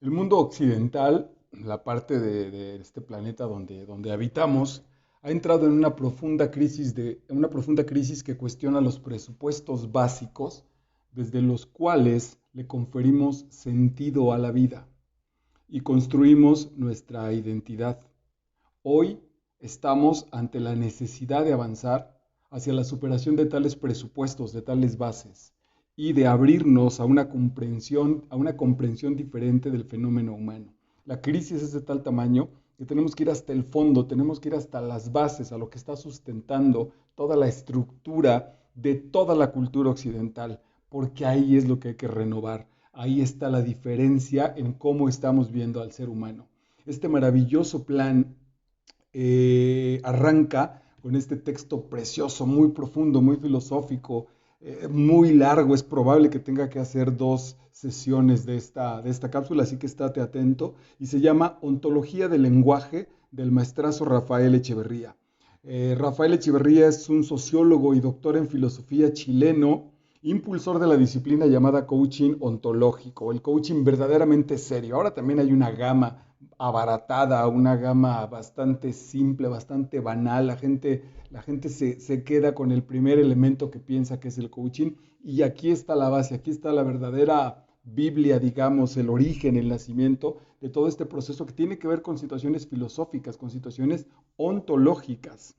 El mundo occidental, la parte de este planeta donde habitamos, ha entrado en una profunda crisis que cuestiona los presupuestos básicos desde los cuales le conferimos sentido a la vida y construimos nuestra identidad. Hoy estamos ante la necesidad de avanzar hacia la superación de tales presupuestos, de tales bases, y de abrirnos a una comprensión diferente del fenómeno humano. La crisis es de tal tamaño que tenemos que ir hasta el fondo, tenemos que ir hasta las bases, a lo que está sustentando toda la estructura de toda la cultura occidental, porque ahí es lo que hay que renovar. Ahí está la diferencia en cómo estamos viendo al ser humano. Este maravilloso plan arranca con este texto precioso, muy profundo, muy filosófico, muy largo. Es probable que tenga que hacer dos sesiones de esta cápsula, así que estate atento. Y se llama Ontología del lenguaje del maestrazo Rafael Echeverría. Rafael Echeverría es un sociólogo y doctor en filosofía chileno, impulsor de la disciplina llamada coaching ontológico, el coaching verdaderamente serio. Ahora también hay una gama abaratada, una gama bastante simple, bastante banal. La gente se queda con el primer elemento que piensa que es el coaching, y aquí está la base, aquí está la verdadera Biblia, digamos, el origen, el nacimiento de todo este proceso que tiene que ver con situaciones filosóficas, con situaciones ontológicas.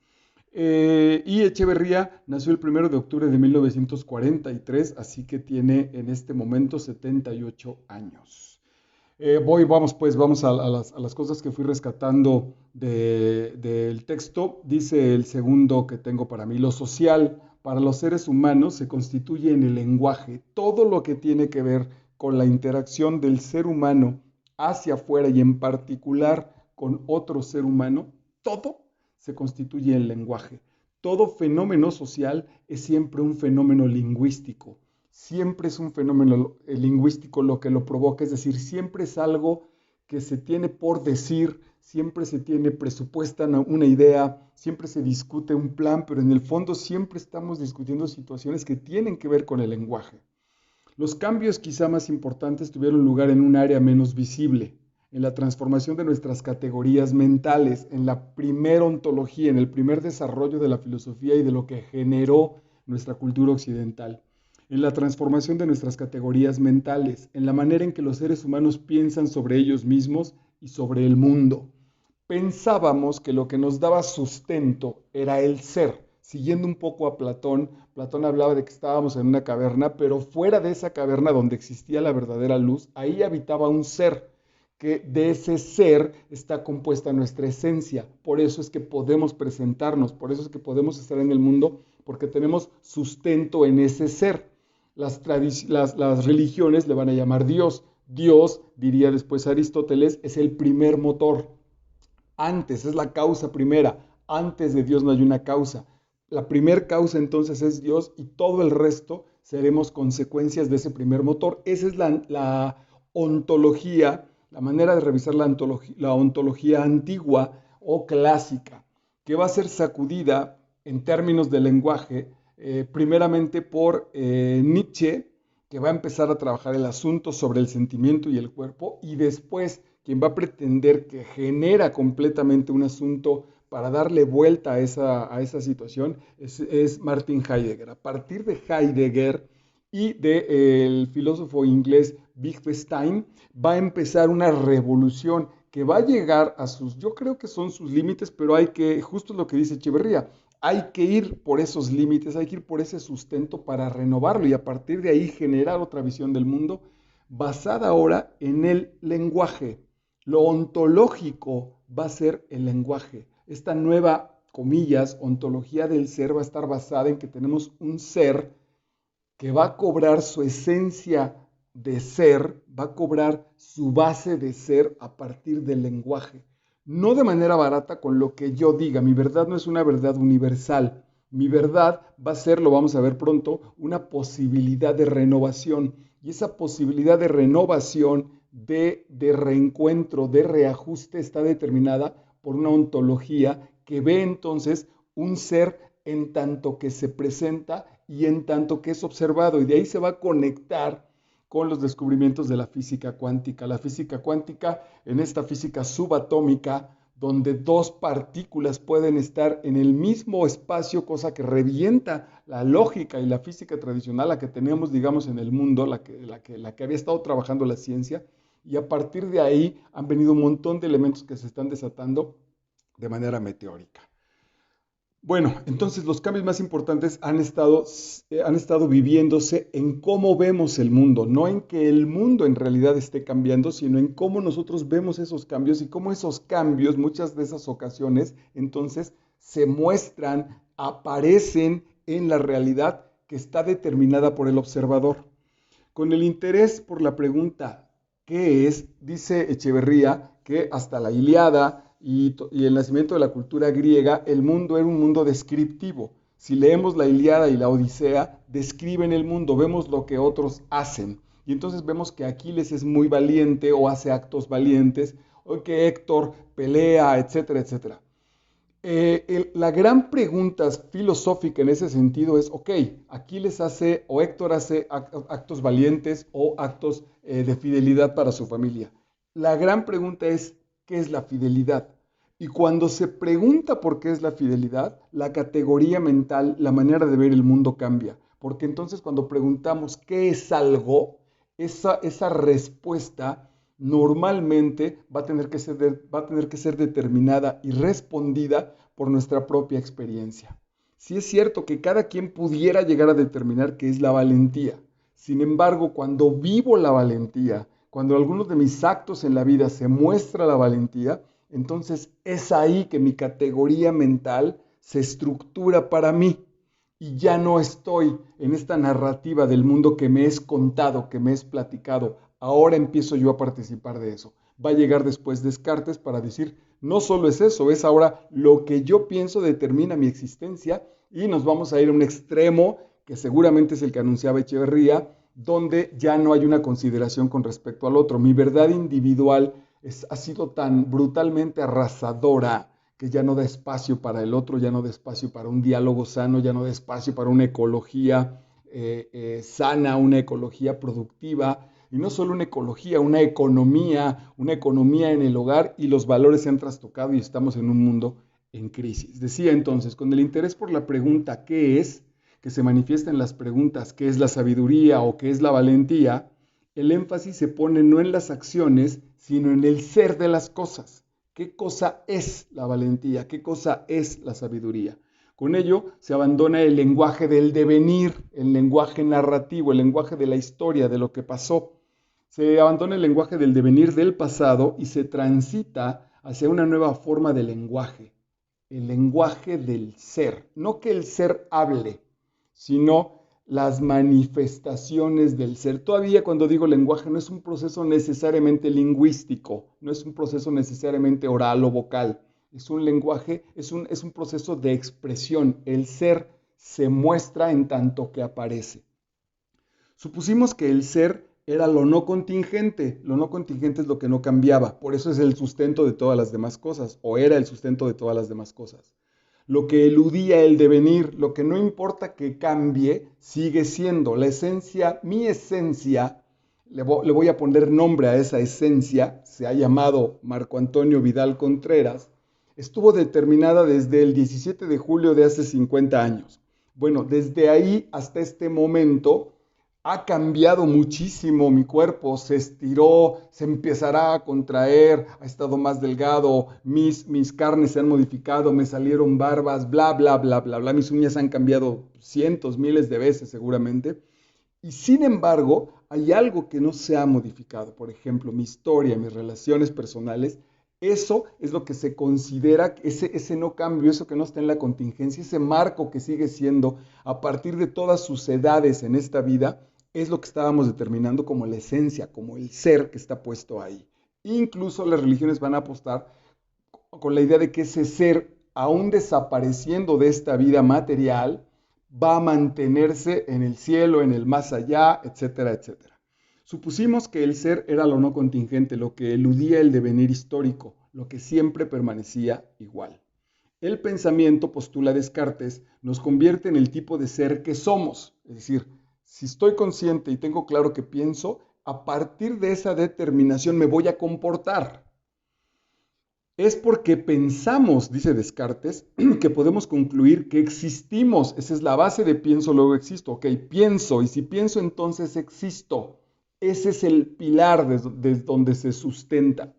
Y Echeverría nació el 1 de octubre de 1943, así que tiene en este momento 78 años. Vamos a las cosas que fui rescatando del texto. Dice el segundo que tengo para mí: lo social para los seres humanos se constituye en el lenguaje. Todo lo que tiene que ver con la interacción del ser humano hacia afuera y en particular con otro ser humano, todo se constituye en lenguaje. Todo fenómeno social es siempre un fenómeno lingüístico. Siempre es un fenómeno lingüístico lo que lo provoca, es decir, siempre es algo que se tiene por decir, siempre se tiene presupuesta una idea, siempre se discute un plan, pero en el fondo siempre estamos discutiendo situaciones que tienen que ver con el lenguaje. Los cambios quizá más importantes tuvieron lugar en un área menos visible, en la transformación de nuestras categorías mentales, en la primera ontología, en el primer desarrollo de la filosofía y de lo que generó nuestra cultura occidental, en la transformación de nuestras categorías mentales, en la manera en que los seres humanos piensan sobre ellos mismos y sobre el mundo. Pensábamos que lo que nos daba sustento era el ser. Siguiendo un poco a Platón, Platón hablaba de que estábamos en una caverna, pero fuera de esa caverna donde existía la verdadera luz, ahí habitaba un ser, que de ese ser está compuesta nuestra esencia. Por eso es que podemos presentarnos, por eso es que podemos estar en el mundo, porque tenemos sustento en ese ser. Las religiones le van a llamar Dios. Dios, diría después Aristóteles, es el primer motor. Antes, es la causa primera. Antes de Dios no hay una causa. La primer causa entonces es Dios, y todo el resto seremos consecuencias de ese primer motor. Esa es la ontología, la manera de revisar la ontología antigua o clásica, que va a ser sacudida en términos de lenguaje, primeramente por Nietzsche, que va a empezar a trabajar el asunto sobre el sentimiento y el cuerpo, y después quien va a pretender que genera completamente un asunto para darle vuelta a esa situación es Martin Heidegger. A partir de Heidegger y del filósofo inglés Wittgenstein va a empezar una revolución que va a llegar a sus, yo creo que son sus límites, pero hay que, justo lo que dice Echeverría, hay que ir por esos límites, hay que ir por ese sustento para renovarlo y a partir de ahí generar otra visión del mundo basada ahora en el lenguaje. Lo ontológico va a ser el lenguaje. Esta nueva, comillas, ontología del ser va a estar basada en que tenemos un ser que va a cobrar su esencia de ser, va a cobrar su base de ser a partir del lenguaje. No de manera barata con lo que yo diga. Mi verdad no es una verdad universal. Mi verdad va a ser, lo vamos a ver pronto, una posibilidad de renovación. Y esa posibilidad de renovación, de reencuentro, de reajuste, está determinada por una ontología que ve entonces un ser en tanto que se presenta y en tanto que es observado. Y de ahí se va a conectar con los descubrimientos de la física cuántica. La física cuántica, en esta física subatómica, donde dos partículas pueden estar en el mismo espacio, cosa que revienta la lógica y la física tradicional, la que tenemos, digamos, en el mundo, la que había estado trabajando la ciencia, y a partir de ahí han venido un montón de elementos que se están desatando de manera meteórica. Bueno, entonces los cambios más importantes han estado viviéndose en cómo vemos el mundo, no en que el mundo en realidad esté cambiando, sino en cómo nosotros vemos esos cambios y cómo esos cambios, muchas de esas ocasiones, entonces se muestran, aparecen en la realidad que está determinada por el observador. Con el interés por la pregunta, ¿qué es? Dice Echeverría que hasta la Ilíada y el nacimiento de la cultura griega, el mundo era un mundo descriptivo. Si leemos la Ilíada y la Odisea, describen el mundo, vemos lo que otros hacen. Y entonces vemos que Aquiles es muy valiente o hace actos valientes, o que Héctor pelea, etcétera, etcétera. La gran pregunta filosófica en ese sentido es, ok, Aquiles hace o Héctor hace actos valientes o actos de fidelidad para su familia. La gran pregunta es, ¿qué es la fidelidad? Y cuando se pregunta por qué es la fidelidad, la categoría mental, la manera de ver el mundo cambia. Porque entonces cuando preguntamos qué es algo, esa respuesta normalmente va a tener que ser determinada y respondida por nuestra propia experiencia. Sí es cierto que cada quien pudiera llegar a determinar qué es la valentía. Sin embargo, cuando vivo la valentía, cuando algunos de mis actos en la vida se muestra la valentía, entonces es ahí que mi categoría mental se estructura para mí. Y ya no estoy en esta narrativa del mundo que me es contado, que me es platicado. Ahora empiezo yo a participar de eso. Va a llegar después Descartes para decir, no solo es eso, es ahora lo que yo pienso determina mi existencia, y nos vamos a ir a un extremo que seguramente es el que anunciaba Echeverría, donde ya no hay una consideración con respecto al otro. Mi verdad individual ha sido tan brutalmente arrasadora que ya no da espacio para el otro, ya no da espacio para un diálogo sano, ya no da espacio para una ecología sana, una ecología productiva, y no solo una economía en el hogar, y los valores se han trastocado y estamos en un mundo en crisis. Decía entonces, con el interés por la pregunta ¿qué es?, que se manifiesta en las preguntas ¿qué es la sabiduría o qué es la valentía?, el énfasis se pone no en las acciones, sino en el ser de las cosas. ¿Qué cosa es la valentía? ¿Qué cosa es la sabiduría? Con ello se abandona el lenguaje del devenir, el lenguaje narrativo, el lenguaje de la historia, de lo que pasó. Se abandona el lenguaje del devenir del pasado y se transita hacia una nueva forma de lenguaje, el lenguaje del ser. No que el ser hable, sino las manifestaciones del ser. Todavía cuando digo lenguaje no es un proceso necesariamente lingüístico, no es un proceso necesariamente oral o vocal, es un lenguaje, es un proceso de expresión. El ser se muestra en tanto que aparece. Supusimos que el ser era lo no contingente es lo que no cambiaba, por eso es el sustento de todas las demás cosas, o era el sustento de todas las demás cosas. Lo que eludía el devenir, lo que no importa que cambie, sigue siendo la esencia, mi esencia, le voy a poner nombre a esa esencia, se ha llamado Marco Antonio Vidal Contreras, estuvo determinada desde el 17 de julio de hace 50 años. Bueno, desde ahí hasta este momento ha cambiado muchísimo mi cuerpo, se estiró, se empezará a contraer, ha estado más delgado, mis carnes se han modificado, me salieron barbas, bla, bla, bla, bla, bla, mis uñas han cambiado cientos, miles de veces seguramente. Y sin embargo, hay algo que no se ha modificado, por ejemplo, mi historia, mis relaciones personales. Eso es lo que se considera, ese no cambio, eso que no está en la contingencia, ese marco que sigue siendo a partir de todas sus edades en esta vida, es lo que estábamos determinando como la esencia, como el ser que está puesto ahí. Incluso las religiones van a apostar con la idea de que ese ser, aún desapareciendo de esta vida material, va a mantenerse en el cielo, en el más allá, etcétera, etcétera. Supusimos que el ser era lo no contingente, lo que eludía el devenir histórico, lo que siempre permanecía igual. El pensamiento, postula Descartes, nos convierte en el tipo de ser que somos, es decir, Si estoy consciente y tengo claro que pienso, a partir de esa determinación me voy a comportar. Es porque pensamos, dice Descartes, que podemos concluir que existimos. Esa es la base de pienso, luego existo. Ok, pienso, y si pienso, entonces existo. Ese es el pilar desde donde se sustenta.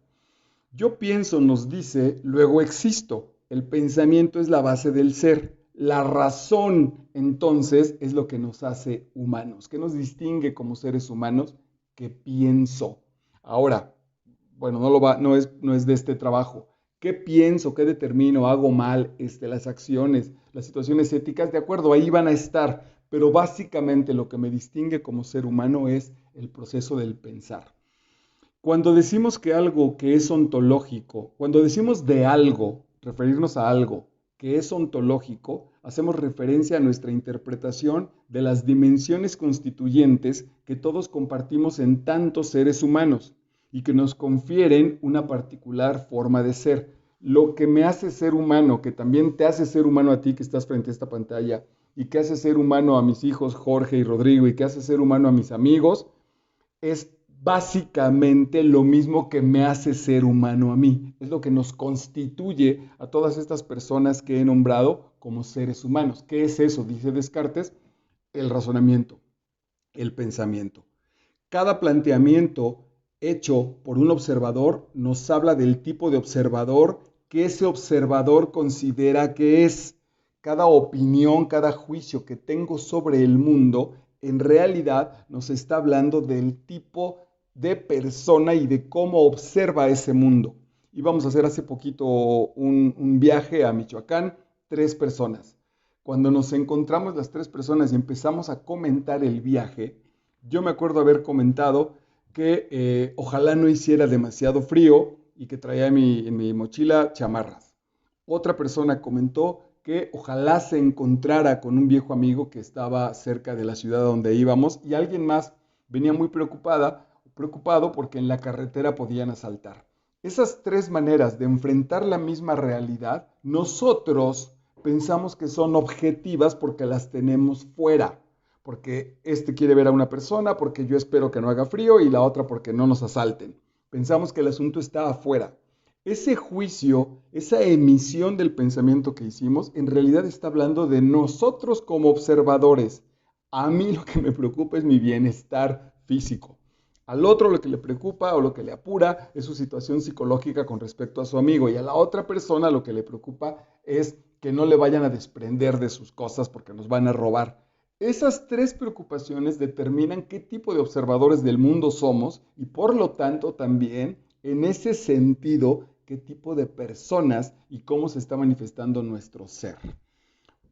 Yo pienso, nos dice, luego existo. El pensamiento es la base del ser. La razón, entonces, es lo que nos hace humanos. ¿Qué nos distingue como seres humanos? Que pienso. Ahora, bueno, no es de este trabajo. ¿Qué pienso? ¿Qué determino? ¿Hago mal? Las acciones, las situaciones éticas, de acuerdo, ahí van a estar. Pero básicamente lo que me distingue como ser humano es el proceso del pensar. Cuando decimos que algo que es ontológico, cuando decimos de algo, referirnos a algo que es ontológico, hacemos referencia a nuestra interpretación de las dimensiones constituyentes que todos compartimos en tantos seres humanos y que nos confieren una particular forma de ser. Lo que me hace ser humano, que también te hace ser humano a ti que estás frente a esta pantalla, y que hace ser humano a mis hijos Jorge y Rodrigo, y que hace ser humano a mis amigos, es básicamente lo mismo que me hace ser humano a mí. Es lo que nos constituye a todas estas personas que he nombrado como seres humanos. ¿Qué es eso? Dice Descartes, el razonamiento, el pensamiento. Cada planteamiento hecho por un observador nos habla del tipo de observador que ese observador considera que es. Cada opinión, cada juicio que tengo sobre el mundo, en realidad nos está hablando del tipo de persona y de cómo observa ese mundo. Íbamos a hacer hace poquito un viaje a Michoacán, 3 personas. Cuando nos encontramos las 3 personas y empezamos a comentar el viaje, yo me acuerdo haber comentado que ojalá no hiciera demasiado frío y que traía en mi mochila chamarras. Otra persona comentó que ojalá se encontrara con un viejo amigo que estaba cerca de la ciudad donde íbamos, y alguien más venía muy preocupado porque en la carretera podían asaltar. Esas 3 maneras de enfrentar la misma realidad, nosotros pensamos que son objetivas porque las tenemos fuera. Porque este quiere ver a una persona, porque yo espero que no haga frío, y la otra porque no nos asalten. Pensamos que el asunto está afuera. Ese juicio, esa emisión del pensamiento que hicimos, en realidad está hablando de nosotros como observadores. A mí lo que me preocupa es mi bienestar físico. Al otro lo que le preocupa o lo que le apura es su situación psicológica con respecto a su amigo. Y a la otra persona lo que le preocupa es que no le vayan a desprender de sus cosas porque nos van a robar. Esas 3 preocupaciones determinan qué tipo de observadores del mundo somos, y por lo tanto también, en ese sentido, qué tipo de personas y cómo se está manifestando nuestro ser.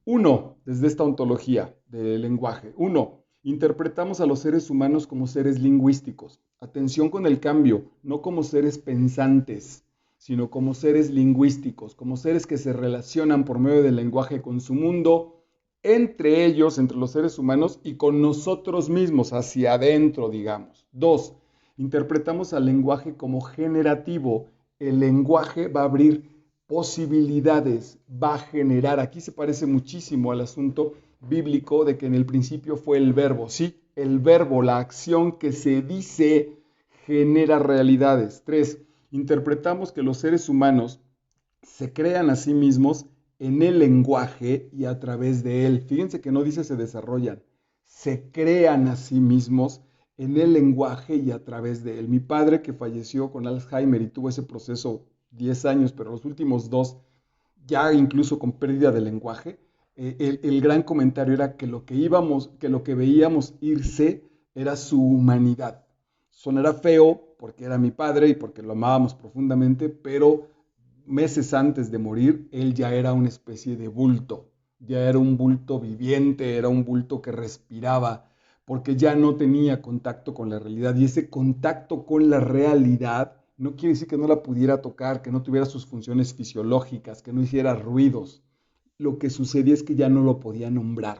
Uno, desde esta ontología del lenguaje. Uno, interpretamos a los seres humanos como seres lingüísticos. Atención con el cambio, no como seres pensantes, sino como seres lingüísticos, como seres que se relacionan por medio del lenguaje con su mundo, entre ellos, entre los seres humanos, y con nosotros mismos, hacia adentro, digamos. Dos, interpretamos al lenguaje como generativo. El lenguaje va a abrir posibilidades, va a generar. Aquí se parece muchísimo al asunto bíblico de que en el principio fue el verbo. Sí, el verbo, la acción que se dice, genera realidades. Tres, interpretamos que los seres humanos se crean a sí mismos en el lenguaje y a través de él. Fíjense que no dice se desarrollan, se crean a sí mismos en el lenguaje y a través de él. Mi padre, que falleció con Alzheimer y tuvo ese proceso 10 años, pero los últimos 2 ya incluso con pérdida de lenguaje, el gran comentario era que lo que veíamos irse era su humanidad. Sonará feo porque era mi padre y porque lo amábamos profundamente, pero meses antes de morir, él ya era una especie de bulto, ya era un bulto viviente, era un bulto que respiraba, porque ya no tenía contacto con la realidad, y ese contacto con la realidad no quiere decir que no la pudiera tocar, que no tuviera sus funciones fisiológicas, que no hiciera ruidos. Lo que sucedía es que ya no lo podía nombrar.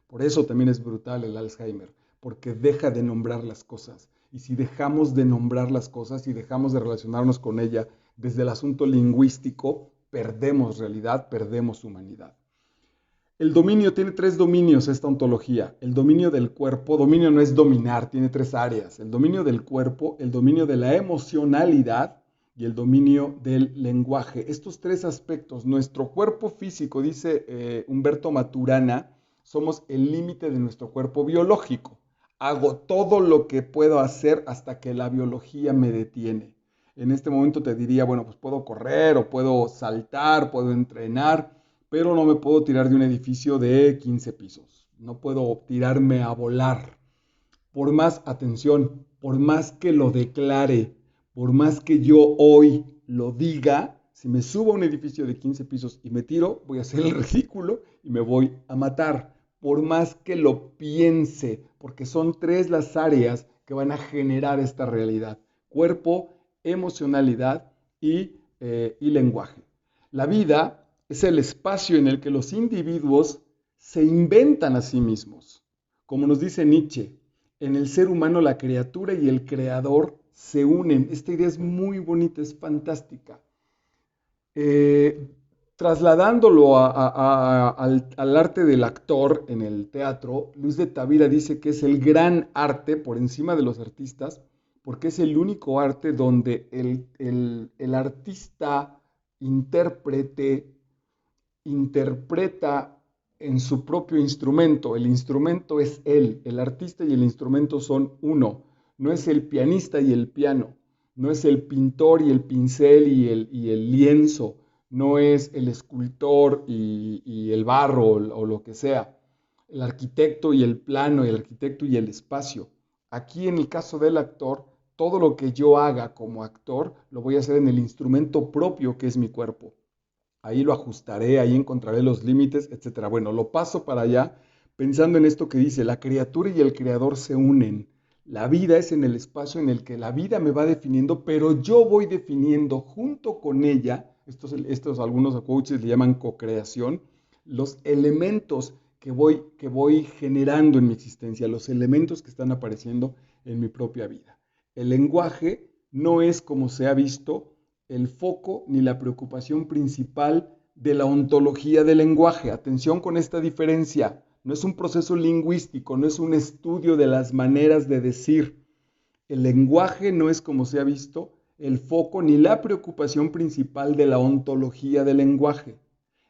Por eso también es brutal el Alzheimer, porque deja de nombrar las cosas. Y si dejamos de nombrar las cosas y dejamos de relacionarnos con ella desde el asunto lingüístico, perdemos realidad, perdemos humanidad. El dominio tiene tres dominios, esta ontología. El dominio del cuerpo, dominio no es dominar, tiene tres áreas. El dominio del cuerpo, el dominio de la emocionalidad y el dominio del lenguaje. Estos tres aspectos, nuestro cuerpo físico, dice Humberto Maturana, somos el límite de nuestro cuerpo biológico. Hago todo lo que puedo hacer hasta que la biología me detiene. En este momento te diría, bueno, pues puedo correr o puedo saltar, puedo entrenar, pero no me puedo tirar de un edificio de 15 pisos. No puedo tirarme a volar. Por más atención, por más que lo declare, por más que yo hoy lo diga, si me subo a un edificio de 15 pisos y me tiro, voy a hacer el ridículo y me voy a matar. Por más que lo piense, porque son tres las áreas que van a generar esta realidad. Cuerpo, emocionalidad y lenguaje. La vida es el espacio en el que los individuos se inventan a sí mismos. Como nos dice Nietzsche, en el ser humano la criatura y el creador se unen. Esta idea es muy bonita, es fantástica. Eh, Trasladándolo al arte del actor en el teatro, Luis de Tavira dice que es el gran arte por encima de los artistas, porque es el único arte donde el artista intérprete interpreta en su propio instrumento. El instrumento es él, el artista y el instrumento son uno. No es el pianista y el piano, no es el pintor y el pincel y el lienzo, no es el escultor y el barro o lo que sea, el arquitecto y el plano, el arquitecto y el espacio. Aquí en el caso del actor, todo lo que yo haga como actor lo voy a hacer en el instrumento propio que es mi cuerpo. Ahí lo ajustaré, ahí encontraré los límites, etcétera. Bueno, lo paso para allá pensando en esto que dice, la criatura y el creador se unen. La vida es en el espacio en el que la vida me va definiendo, pero yo voy definiendo junto con ella, estos algunos coaches le llaman co-creación, los elementos que voy generando en mi existencia, los elementos que están apareciendo en mi propia vida. El lenguaje no es, como se ha visto, el foco ni la preocupación principal de la ontología del lenguaje. Atención con esta diferencia. No es un proceso lingüístico, no es un estudio de las maneras de decir. El lenguaje no es, como se ha visto, el foco ni la preocupación principal de la ontología del lenguaje.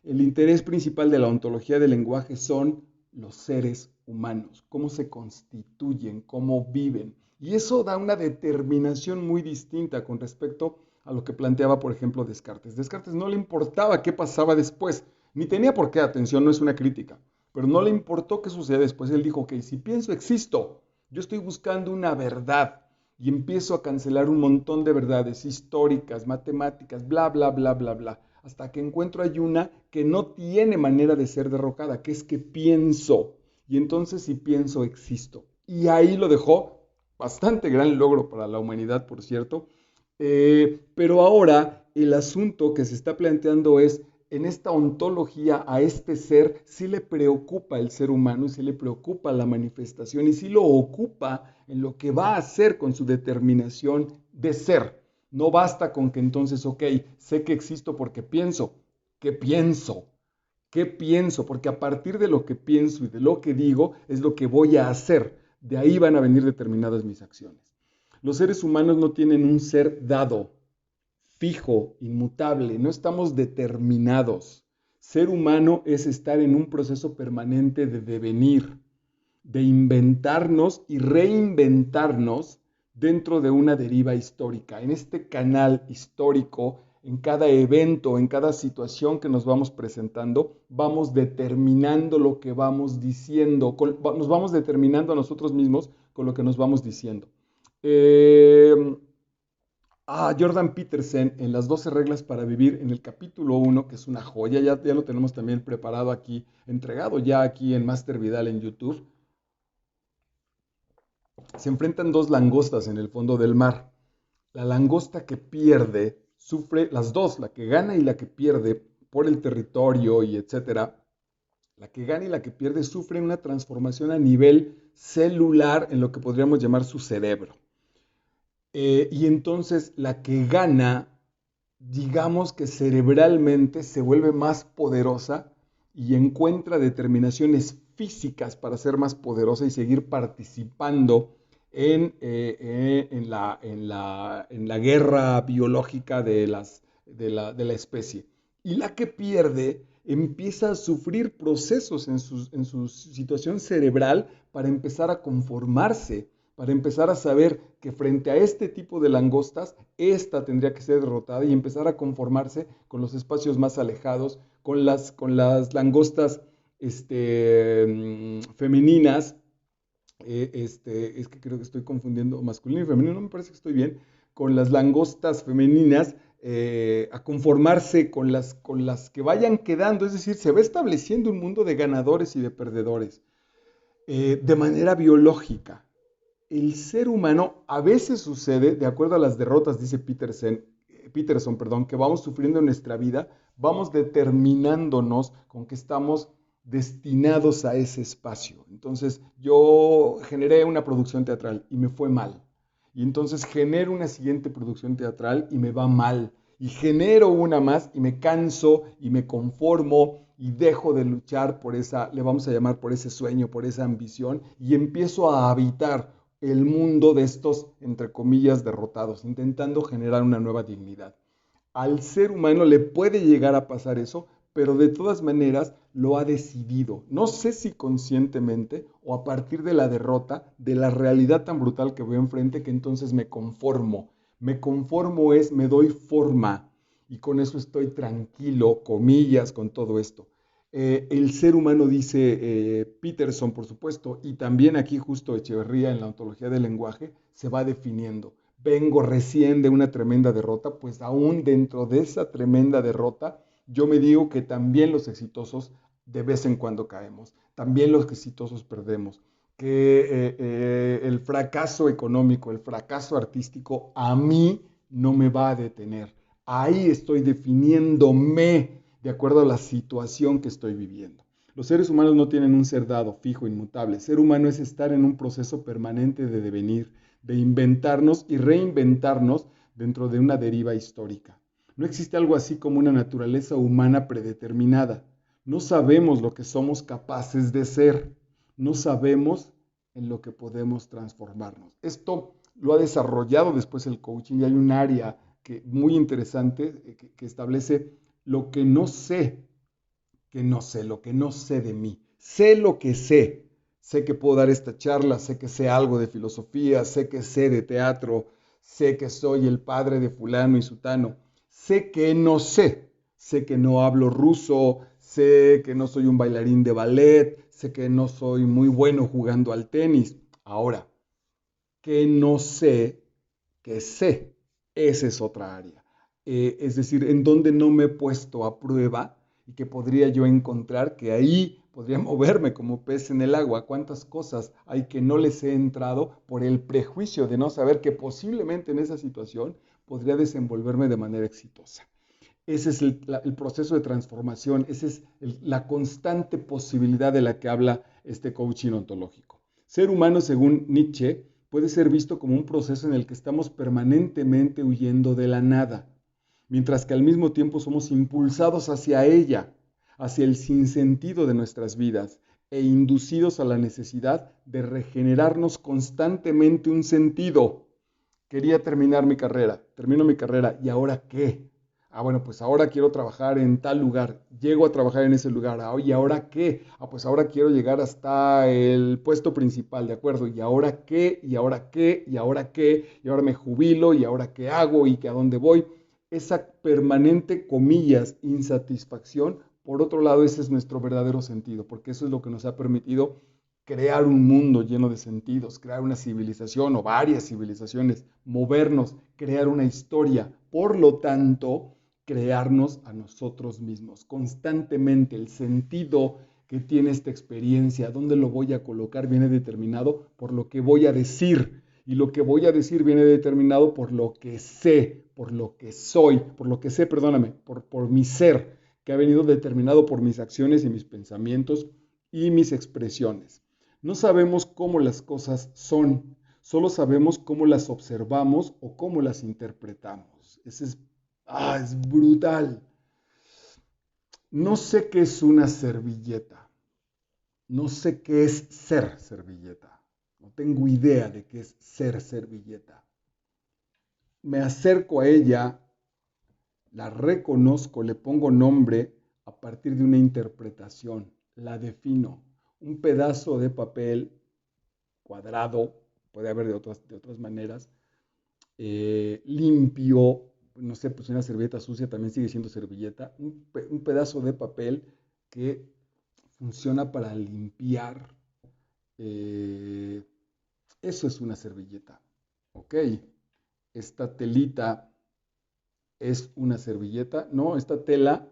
El interés principal de la ontología del lenguaje son los seres humanos, cómo se constituyen, cómo viven. Y eso da una determinación muy distinta con respecto a lo que planteaba, por ejemplo, Descartes. Descartes no le importaba qué pasaba después, ni tenía por qué, atención, no es una crítica, pero no le importó qué sucedía después. Él dijo, ok, si pienso, existo. Yo estoy buscando una verdad y empiezo a cancelar un montón de verdades históricas, matemáticas, bla, bla, bla, bla, bla, hasta que encuentro hay una que no tiene manera de ser derrocada, que es que pienso. Y entonces si pienso, existo. Y ahí lo dejó, bastante gran logro para la humanidad, por cierto. Pero ahora el asunto que se está planteando es, en esta ontología a este ser sí le preocupa el ser humano y sí le preocupa la manifestación y sí lo ocupa en lo que va a hacer con su determinación de ser. No basta con que entonces, ok, sé que existo porque pienso. ¿Qué pienso? ¿Qué pienso? Porque a partir de lo que pienso y de lo que digo es lo que voy a hacer. De ahí van a venir determinadas mis acciones. Los seres humanos no tienen un ser dado, fijo, inmutable, no estamos determinados. Ser humano es estar en un proceso permanente de devenir, de inventarnos y reinventarnos dentro de una deriva histórica. En este canal histórico, en cada evento, en cada situación que nos vamos presentando, vamos determinando lo que vamos diciendo, nos vamos determinando a nosotros mismos con lo que nos vamos diciendo. Jordan Peterson en las 12 reglas para vivir, en el capítulo 1, que es una joya, ya lo tenemos también preparado aquí, entregado ya aquí en Master Vidal en YouTube. Se enfrentan dos langostas en el fondo del mar. La langosta que pierde sufre, las dos, la que gana y la que pierde por el territorio y etcétera, la que gana y la que pierde sufren una transformación a nivel celular en lo que podríamos llamar su cerebro. Y entonces la que gana, digamos que cerebralmente se vuelve más poderosa y encuentra determinaciones físicas para ser más poderosa y seguir participando en la guerra biológica de la especie. Y la que pierde empieza a sufrir procesos en su situación cerebral para empezar a conformarse, para empezar a saber que frente a este tipo de langostas, esta tendría que ser derrotada y empezar a conformarse con los espacios más alejados, con las langostas femeninas. Es que creo que estoy confundiendo masculino y femenino, no me parece que estoy bien, con las langostas femeninas, a conformarse con las que vayan quedando, es decir, se va estableciendo un mundo de ganadores y de perdedores, de manera biológica. El ser humano a veces sucede, de acuerdo a las derrotas, dice Peterson, perdón, que vamos sufriendo en nuestra vida, vamos determinándonos con que estamos destinados a ese espacio. Entonces, yo generé una producción teatral y me fue mal. Y entonces genero una siguiente producción teatral y me va mal. Y genero una más y me canso y me conformo y dejo de luchar por esa, le vamos a llamar por ese sueño, por esa ambición, y empiezo a habitar el mundo de estos, entre comillas, derrotados, intentando generar una nueva dignidad. Al ser humano le puede llegar a pasar eso, pero de todas maneras lo ha decidido. No sé si conscientemente o a partir de la derrota, de la realidad tan brutal que veo enfrente, que entonces me conformo. Me conformo es, me doy forma y con eso estoy tranquilo, comillas, con todo esto. El ser humano, dice Peterson, por supuesto, y también aquí justo Echeverría en la ontología del lenguaje, se va definiendo. Vengo recién de una tremenda derrota, pues aún dentro de esa tremenda derrota, yo me digo que también los exitosos de vez en cuando caemos, también los exitosos perdemos, que el fracaso económico, el fracaso artístico a mí no me va a detener. Ahí estoy definiéndome de acuerdo a la situación que estoy viviendo. Los seres humanos no tienen un ser dado, fijo, inmutable. Ser humano es estar en un proceso permanente de devenir, de inventarnos y reinventarnos dentro de una deriva histórica. No existe algo así como una naturaleza humana predeterminada. No sabemos lo que somos capaces de ser. No sabemos en lo que podemos transformarnos. Esto lo ha desarrollado después el coaching y hay un área muy interesante que establece lo que no sé, lo que no sé de mí. Sé lo que sé. Sé que puedo dar esta charla, sé que sé algo de filosofía, sé que sé de teatro, sé que soy el padre de fulano y sutano. Sé que no sé. Sé que no hablo ruso, sé que no soy un bailarín de ballet, sé que no soy muy bueno jugando al tenis. Ahora, que no sé, que sé. Esa es otra área. Es decir, en donde no me he puesto a prueba y que podría yo encontrar que ahí podría moverme como pez en el agua. ¿Cuántas cosas hay que no les he entrado por el prejuicio de no saber que posiblemente en esa situación podría desenvolverme de manera exitosa? Ese es el proceso de transformación, esa es la constante posibilidad de la que habla este coaching ontológico. Ser humano, según Nietzsche, puede ser visto como un proceso en el que estamos permanentemente huyendo de la nada, mientras que al mismo tiempo somos impulsados hacia ella, hacia el sinsentido de nuestras vidas e inducidos a la necesidad de regenerarnos constantemente un sentido. Quería terminar mi carrera, termino mi carrera, ¿y ahora qué? Bueno, pues ahora quiero trabajar en tal lugar, llego a trabajar en ese lugar, ¿y ahora qué? Pues ahora quiero llegar hasta el puesto principal, ¿de acuerdo? ¿Y ahora qué? ¿Y ahora qué? ¿Y ahora qué? ¿Y ahora me jubilo? ¿Y ahora qué hago? ¿Y qué a dónde voy? Esa permanente, comillas, insatisfacción, por otro lado, ese es nuestro verdadero sentido, porque eso es lo que nos ha permitido crear un mundo lleno de sentidos, crear una civilización o varias civilizaciones, movernos, crear una historia. Por lo tanto, crearnos a nosotros mismos. Constantemente el sentido que tiene esta experiencia, dónde lo voy a colocar, viene determinado por lo que voy a decir. Y lo que voy a decir viene determinado por lo que sé, por lo que soy, por lo que sé, perdóname, por mi ser, que ha venido determinado por mis acciones y mis pensamientos y mis expresiones. No sabemos cómo las cosas son, solo sabemos cómo las observamos o cómo las interpretamos. Es brutal. No sé qué es una servilleta. No sé qué es ser servilleta. No tengo idea de qué es ser servilleta. Me acerco a ella, la reconozco, le pongo nombre a partir de una interpretación, la defino. Un pedazo de papel cuadrado, puede haber de otras maneras, limpio, no sé, pues una servilleta sucia también sigue siendo servilleta, un pedazo de papel que funciona para limpiar. eh, Eso es una servilleta. Ok, esta telita es una servilleta. No, esta tela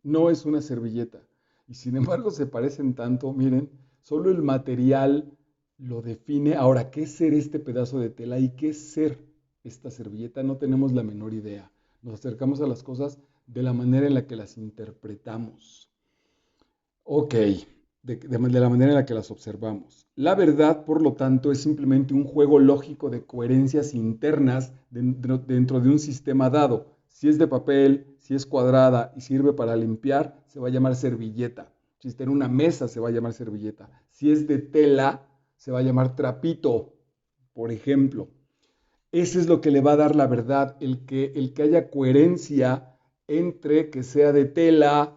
no es una servilleta. Y sin embargo se parecen tanto, miren, solo el material lo define. Ahora, ¿qué es ser este pedazo de tela y qué es ser esta servilleta? No tenemos la menor idea. Nos acercamos a las cosas de la manera en la que las interpretamos. Ok, de la manera en la que las observamos. La verdad, por lo tanto, es simplemente un juego lógico de coherencias internas dentro de un sistema dado. Si es de papel, si es cuadrada y sirve para limpiar, se va a llamar servilleta. Si está en una mesa, se va a llamar servilleta. Si es de tela, se va a llamar trapito, por ejemplo. Eso es lo que le va a dar la verdad, el que haya coherencia entre que sea de tela,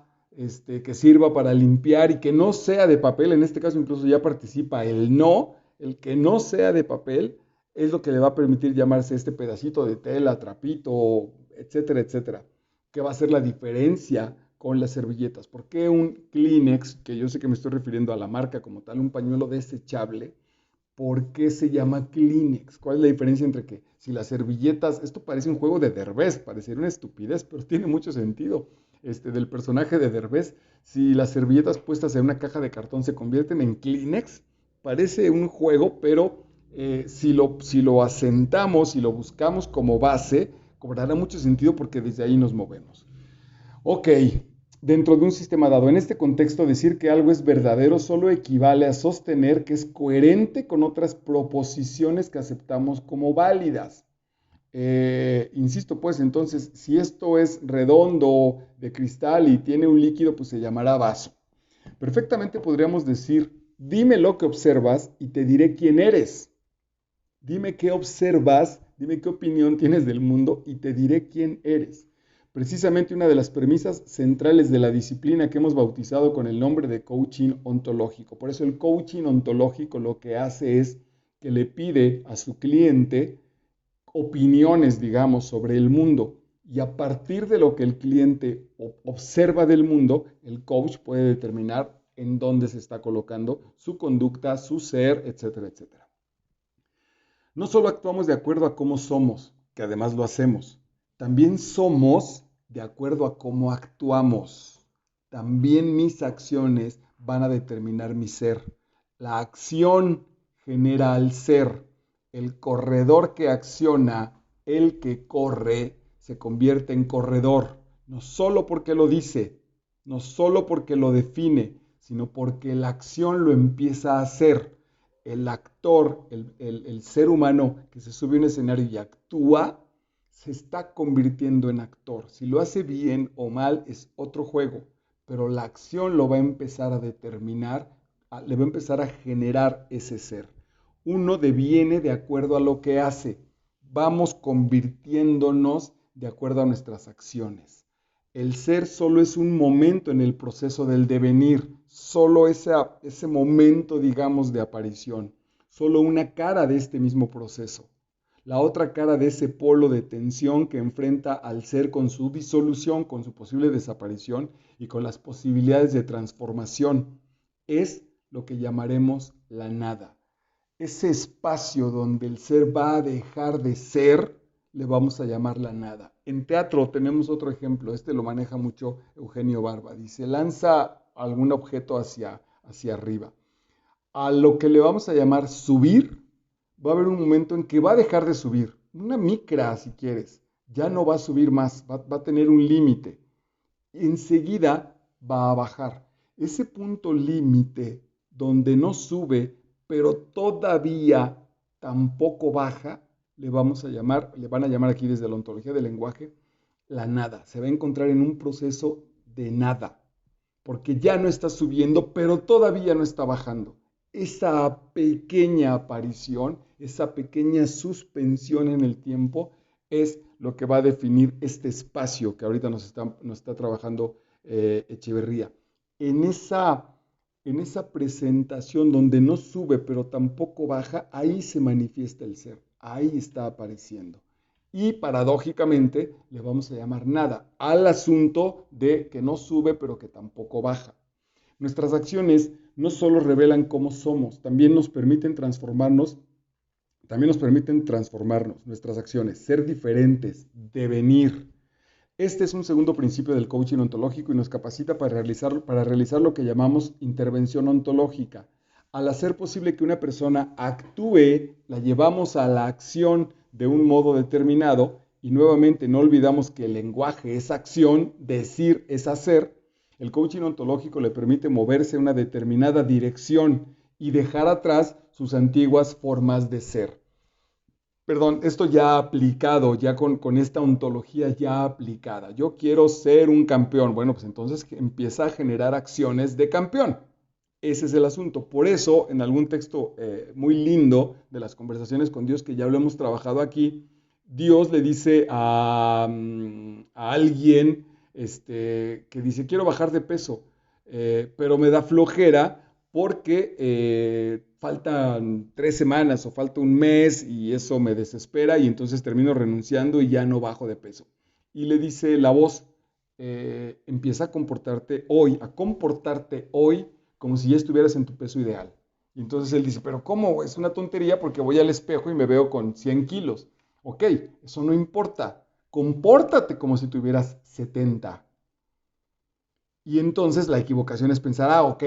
que sirva para limpiar y que no sea de papel. En este caso incluso ya participa el no, el que no sea de papel, es lo que le va a permitir llamarse este pedacito de tela, trapito, etcétera, etcétera. ¿Qué va a ser la diferencia con las servilletas? ¿Por qué un Kleenex, que yo sé que me estoy refiriendo a la marca como tal, un pañuelo desechable? ¿Por qué se llama Kleenex? ¿Cuál es la diferencia entre que si las servilletas, esto parece un juego de Derbez, parecería una estupidez, pero tiene mucho sentido, del personaje de Derbez, si las servilletas puestas en una caja de cartón se convierten en Kleenex, parece un juego, pero si lo asentamos, si lo buscamos como base, cobrará mucho sentido porque desde ahí nos movemos. Ok, dentro de un sistema dado, en este contexto, decir que algo es verdadero solo equivale a sostener que es coherente con otras proposiciones que aceptamos como válidas. Insisto, pues entonces, si esto es redondo de cristal y tiene un líquido, pues se llamará vaso. Perfectamente podríamos decir, dime lo que observas y te diré quién eres. Dime qué observas, dime qué opinión tienes del mundo y te diré quién eres. Precisamente una de las premisas centrales de la disciplina que hemos bautizado con el nombre de coaching ontológico. Por eso el coaching ontológico lo que hace es que le pide a su cliente opiniones, digamos, sobre el mundo. Y a partir de lo que el cliente observa del mundo, el coach puede determinar en dónde se está colocando su conducta, su ser, etcétera, etcétera. No solo actuamos de acuerdo a cómo somos, que además lo hacemos, también somos de acuerdo a cómo actuamos. También mis acciones van a determinar mi ser. La acción genera al ser. El corredor que acciona, el que corre, se convierte en corredor. No solo porque lo dice, no solo porque lo define, sino porque la acción lo empieza a hacer. El actor, el ser humano que se sube a un escenario y actúa, se está convirtiendo en actor. Si lo hace bien o mal es otro juego, pero la acción lo va a empezar a determinar, le va a empezar a generar ese ser. Uno deviene de acuerdo a lo que hace. Vamos convirtiéndonos de acuerdo a nuestras acciones. El ser solo es un momento en el proceso del devenir, solo ese momento, digamos, de aparición, solo una cara de este mismo proceso. La otra cara de ese polo de tensión que enfrenta al ser con su disolución, con su posible desaparición y con las posibilidades de transformación, es lo que llamaremos la nada. Ese espacio donde el ser va a dejar de ser, le vamos a llamar la nada. En teatro tenemos otro ejemplo, lo maneja mucho Eugenio Barba. Dice, lanza algún objeto hacia arriba. A lo que le vamos a llamar subir, va a haber un momento en que va a dejar de subir. Una micra, si quieres. Ya no va a subir más, va a tener un límite. Enseguida va a bajar. Ese punto límite donde no sube, pero todavía tampoco baja, le van a llamar aquí desde la ontología del lenguaje, la nada. Se va a encontrar en un proceso de nada, porque ya no está subiendo, pero todavía no está bajando. Esa pequeña aparición, esa pequeña suspensión en el tiempo es lo que va a definir este espacio que ahorita nos está trabajando Echeverría. En esa, en esa presentación donde no sube pero tampoco baja, ahí se manifiesta el ser, ahí está apareciendo. Y paradójicamente le vamos a llamar nada al asunto de que no sube pero que tampoco baja. Nuestras acciones no solo revelan cómo somos, también nos permiten transformarnos, nuestras acciones, ser diferentes, devenir. Este es un segundo principio del coaching ontológico y nos capacita para realizar lo que llamamos intervención ontológica. Al hacer posible que una persona actúe, la llevamos a la acción de un modo determinado y nuevamente no olvidamos que el lenguaje es acción, decir es hacer. El coaching ontológico le permite moverse en una determinada dirección y dejar atrás sus antiguas formas de ser. Perdón, esto ya aplicado, ya con esta ontología ya aplicada. Yo quiero ser un campeón. Bueno, pues entonces empieza a generar acciones de campeón. Ese es el asunto. Por eso, en algún texto muy lindo de las conversaciones con Dios, que ya lo hemos trabajado aquí, Dios le dice a alguien que dice, quiero bajar de peso, pero me da flojera porque faltan 3 semanas o falta un mes y eso me desespera y entonces termino renunciando y ya no bajo de peso. Y le dice la voz, empieza a comportarte hoy como si ya estuvieras en tu peso ideal. Y entonces él dice, pero ¿cómo? Es una tontería porque voy al espejo y me veo con 100 kilos. Ok, eso no importa. Compórtate como si tuvieras 70. Y entonces la equivocación es pensar, ok,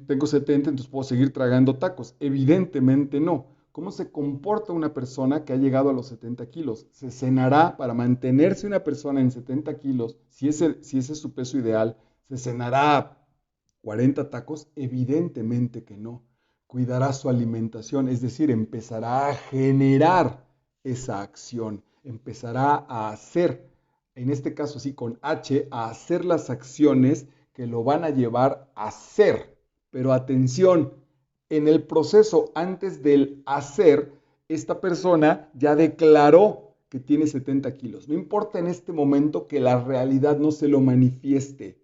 tengo 70, entonces puedo seguir tragando tacos. Evidentemente no. ¿Cómo se comporta una persona que ha llegado a los 70 kilos? ¿Se cenará para mantenerse una persona en 70 kilos, si ese es su peso ideal? ¿Se cenará 40 tacos? Evidentemente que no. Cuidará su alimentación, es decir, empezará a generar esa acción, empezará a hacer, en este caso sí con H, a hacer las acciones que lo van a llevar a ser. Pero atención, en el proceso antes del hacer, esta persona ya declaró que tiene 70 kilos. No importa en este momento que la realidad no se lo manifieste.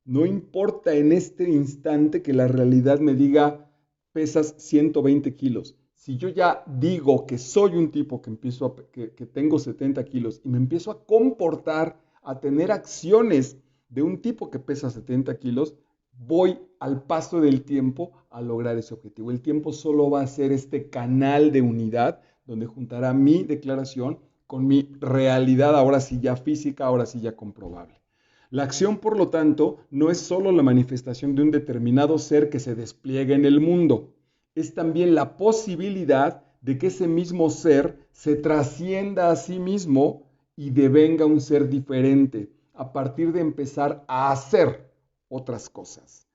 No importa en este instante que la realidad me diga pesas 120 kilos. Si yo ya digo que soy un tipo que tengo 70 kilos y me empiezo a comportar, a tener acciones de un tipo que pesa 70 kilos, voy al paso del tiempo a lograr ese objetivo. El tiempo solo va a ser este canal de unidad donde juntará mi declaración con mi realidad, ahora sí ya física, ahora sí ya comprobable. La acción, por lo tanto, no es solo la manifestación de un determinado ser que se despliega en el mundo, es también la posibilidad de que ese mismo ser se trascienda a sí mismo y devenga un ser diferente a partir de empezar a hacer otras cosas.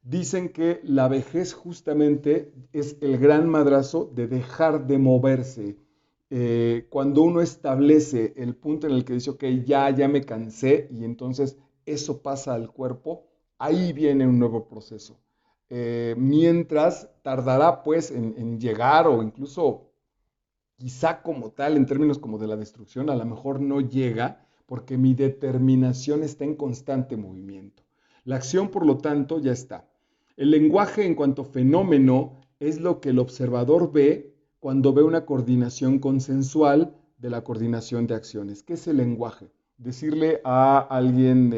Dicen que la vejez justamente es el gran madrazo de dejar de moverse. Cuando uno establece el punto en el que dice, ok, ya me cansé y entonces eso pasa al cuerpo, ahí viene un nuevo proceso. Mientras tardará pues en llegar o incluso quizá como tal, en términos como de la destrucción, a lo mejor no llega porque mi determinación está en constante movimiento. La acción, por lo tanto, ya está. El lenguaje en cuanto fenómeno es lo que el observador ve cuando ve una coordinación consensual de la coordinación de acciones. ¿Qué es el lenguaje? Decirle a alguien,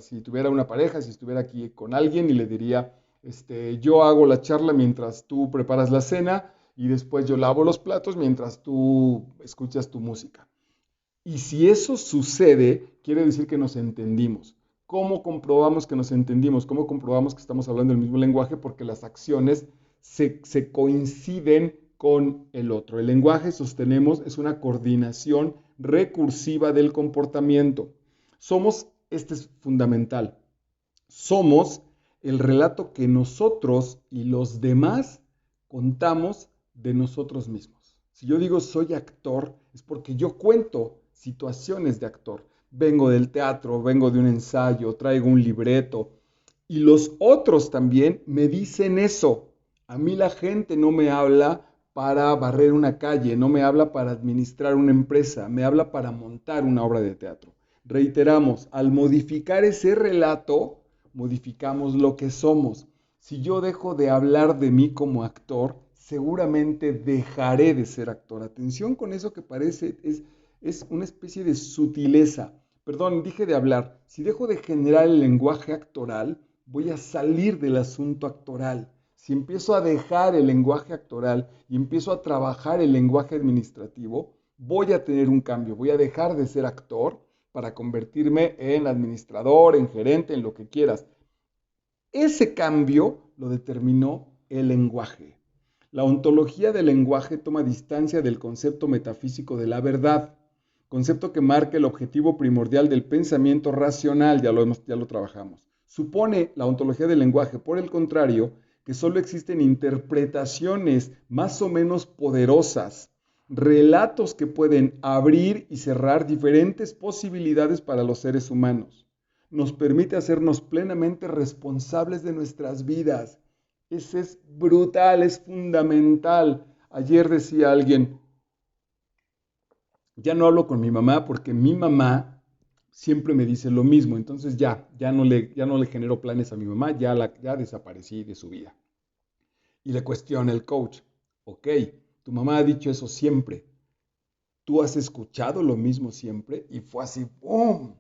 si tuviera una pareja, si estuviera aquí con alguien y le diría, yo hago la charla mientras tú preparas la cena y después yo lavo los platos mientras tú escuchas tu música. Y si eso sucede, quiere decir que nos entendimos. ¿Cómo comprobamos que nos entendimos? ¿Cómo comprobamos que estamos hablando el mismo lenguaje? Porque las acciones se coinciden con el otro. El lenguaje, sostenemos, es una coordinación recursiva del comportamiento. Este es fundamental, somos el relato que nosotros y los demás contamos de nosotros mismos. Si yo digo soy actor, es porque yo cuento situaciones de actor. vengo del teatro, vengo de un ensayo, traigo un libreto. Y los otros también me dicen eso. A mí la gente no me habla para barrer una calle, no me habla para administrar una empresa, me habla para montar una obra de teatro. Reiteramos, al modificar ese relato, modificamos lo que somos. Si yo dejo de hablar de mí como actor, seguramente dejaré de ser actor. Atención con eso que parece, es una especie de sutileza. Perdón, dije de hablar. Si dejo de generar el lenguaje actoral, voy a salir del asunto actoral. Si empiezo a dejar el lenguaje actoral y empiezo a trabajar el lenguaje administrativo, voy a tener un cambio. Voy a dejar de ser actor para convertirme en administrador, en gerente, en lo que quieras. Ese cambio lo determinó el lenguaje. La ontología del lenguaje toma distancia del concepto metafísico de la verdad, concepto que marca el objetivo primordial del pensamiento racional, ya lo trabajamos. Supone la ontología del lenguaje, por el contrario, que solo existen interpretaciones más o menos poderosas, relatos que pueden abrir y cerrar diferentes posibilidades para los seres humanos. Nos permite hacernos plenamente responsables de nuestras vidas. Ese es brutal, es fundamental. Ayer decía alguien, ya no hablo con mi mamá porque mi mamá siempre me dice lo mismo, entonces ya no le genero planes a mi mamá, ya desaparecí de su vida. Y le cuestiona el coach, ok, tu mamá ha dicho eso siempre, ¿tú has escuchado lo mismo siempre? Y fue así, ¡boom!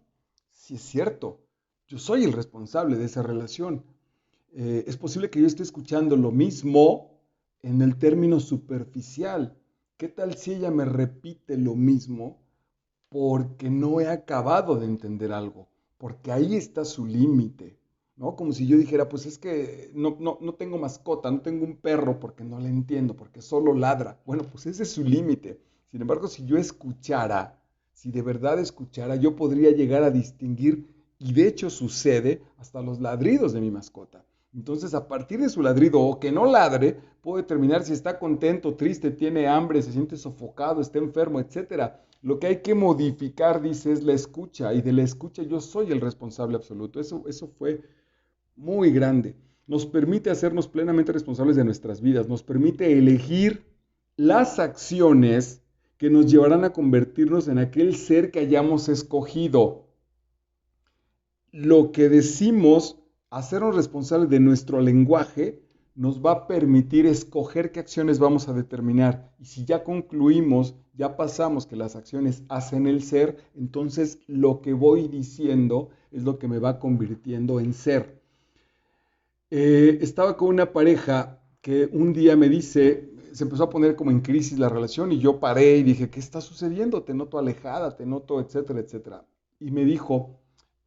Sí es cierto, yo soy el responsable de esa relación. Es posible que yo esté escuchando lo mismo en el término superficial. ¿Qué tal si ella me repite lo mismo porque no he acabado de entender algo? Porque ahí está su límite, ¿no? Como si yo dijera, pues es que no tengo mascota, no tengo un perro porque no le entiendo, porque solo ladra. Bueno, pues ese es su límite. Sin embargo, si yo escuchara, si de verdad escuchara, yo podría llegar a distinguir, y de hecho sucede, hasta los ladridos de mi mascota. Entonces, a partir de su ladrido o que no ladre, puedo determinar si está contento, triste, tiene hambre, se siente sofocado, está enfermo, etcétera. Lo que hay que modificar, dice, es la escucha, y de la escucha yo soy el responsable absoluto. Eso fue muy grande. Nos permite hacernos plenamente responsables de nuestras vidas, nos permite elegir las acciones que nos llevarán a convertirnos en aquel ser que hayamos escogido. Lo que decimos, hacernos responsables de nuestro lenguaje, nos va a permitir escoger qué acciones vamos a determinar. Y si ya concluimos, ya pasamos que las acciones hacen el ser, entonces lo que voy diciendo es lo que me va convirtiendo en ser. Estaba con una pareja que un día me dice, se empezó a poner como en crisis la relación y yo paré y dije, ¿qué está sucediendo? Te noto alejada, te noto, etcétera, etcétera. Y me dijo,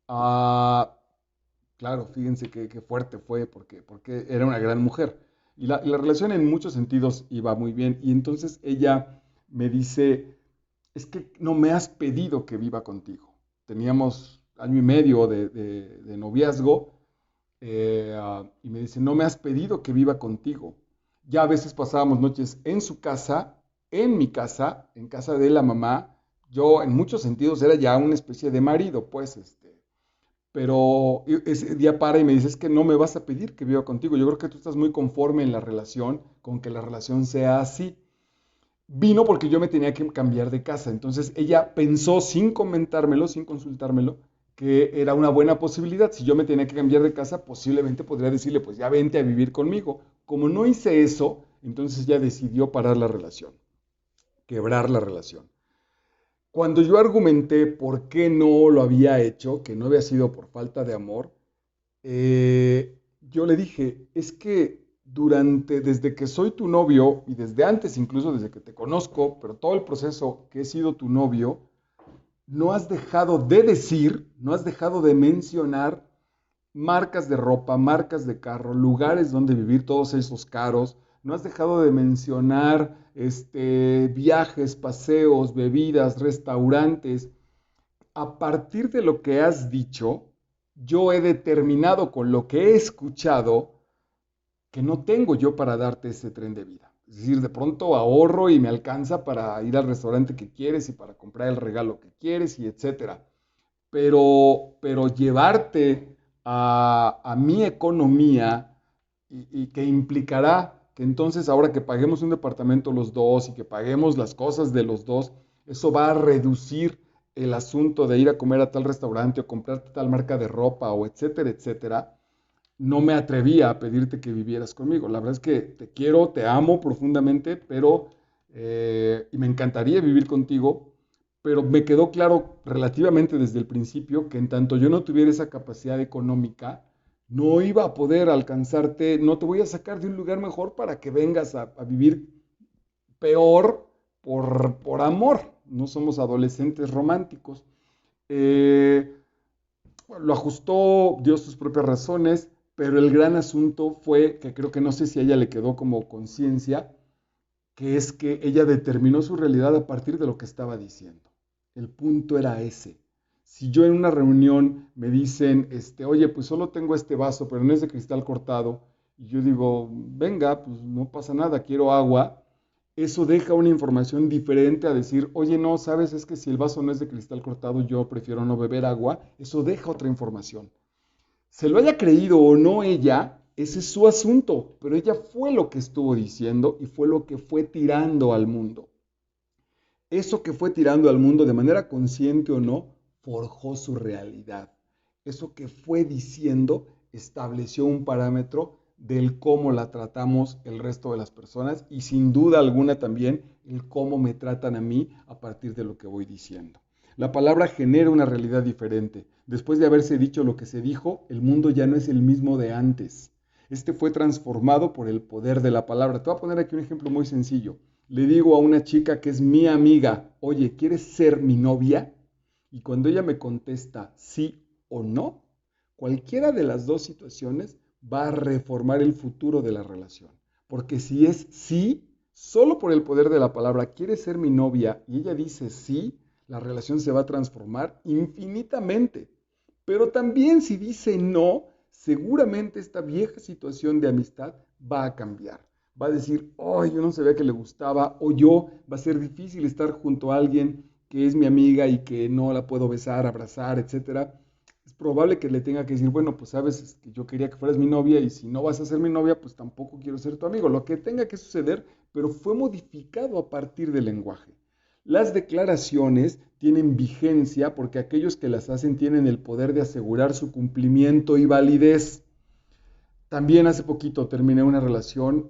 ah, claro, fíjense qué fuerte fue porque era una gran mujer. Y la relación en muchos sentidos iba muy bien. Y entonces ella me dice, es que no me has pedido que viva contigo. Teníamos año y medio de noviazgo y me dice, no me has pedido que viva contigo. Ya a veces pasábamos noches en su casa, en mi casa, en casa de la mamá. Yo en muchos sentidos era ya una especie de marido, pues, pero ese día para y me dice, es que no me vas a pedir que viva contigo. Yo creo que tú estás muy conforme en la relación, con que la relación sea así. Vino porque yo me tenía que cambiar de casa. Entonces ella pensó sin comentármelo, sin consultármelo, que era una buena posibilidad. Si yo me tenía que cambiar de casa, posiblemente podría decirle, pues ya vente a vivir conmigo. Como no hice eso, entonces ella decidió parar la relación, quebrar la relación. Cuando yo argumenté por qué no lo había hecho, que no había sido por falta de amor, yo le dije, es que desde que soy tu novio y desde antes, incluso desde que te conozco, pero todo el proceso que he sido tu novio, no has dejado de decir, no has dejado de mencionar marcas de ropa, marcas de carro, lugares donde vivir, todos esos caros. No has dejado de mencionar viajes, paseos, bebidas, restaurantes. A partir de lo que has dicho, yo he determinado con lo que he escuchado que no tengo yo para darte ese tren de vida. Es decir, de pronto ahorro y me alcanza para ir al restaurante que quieres y para comprar el regalo que quieres y etcétera. pero llevarte a mi economía y que implicará que entonces ahora que paguemos un departamento los dos y que paguemos las cosas de los dos, eso va a reducir el asunto de ir a comer a tal restaurante o comprar tal marca de ropa o etcétera, etcétera. No me atrevía a pedirte que vivieras conmigo. La verdad es que te quiero, te amo profundamente, pero y me encantaría vivir contigo, pero me quedó claro relativamente desde el principio que en tanto yo no tuviera esa capacidad económica, no iba a poder alcanzarte, no te voy a sacar de un lugar mejor para que vengas a vivir peor por amor. No somos adolescentes románticos. Eh, lo ajustó, dio sus propias razones, pero el gran asunto fue que creo que no sé si a ella le quedó como conciencia, que es que ella determinó su realidad a partir de lo que estaba diciendo. El punto era ese. Si yo en una reunión me dicen, oye, pues solo tengo este vaso, pero no es de cristal cortado, y yo digo, venga, pues no pasa nada, quiero agua, eso deja una información diferente a decir, oye, no, sabes, es que si el vaso no es de cristal cortado, yo prefiero no beber agua, eso deja otra información. Se lo haya creído o no ella, ese es su asunto, pero ella fue lo que estuvo diciendo y fue lo que fue tirando al mundo. Eso que fue tirando al mundo de manera consciente o no, forjó su realidad. Eso que fue diciendo estableció un parámetro del cómo la tratamos el resto de las personas y sin duda alguna también el cómo me tratan a mí a partir de lo que voy diciendo. La palabra genera una realidad diferente. Después de haberse dicho lo que se dijo, el mundo ya no es el mismo de antes. Este fue transformado por el poder de la palabra. Te voy a poner aquí un ejemplo muy sencillo. Le digo a una chica que es mi amiga, oye, ¿quieres ser mi novia? Y cuando ella me contesta sí o no, cualquiera de las dos situaciones va a reformar el futuro de la relación. Porque si es sí, solo por el poder de la palabra, ¿quieres ser mi novia? Y ella dice sí, la relación se va a transformar infinitamente. Pero también si dice no, seguramente esta vieja situación de amistad va a cambiar. Va a decir, oh, yo no sabía que le gustaba, o yo, va a ser difícil estar junto a alguien que es mi amiga y que no la puedo besar, abrazar, etcétera. Es probable que le tenga que decir, bueno, pues sabes que yo quería que fueras mi novia y si no vas a ser mi novia, pues tampoco quiero ser tu amigo. Lo que tenga que suceder, pero fue modificado a partir del lenguaje. Las declaraciones tienen vigencia porque aquellos que las hacen tienen el poder de asegurar su cumplimiento y validez. También hace poquito terminé una relación,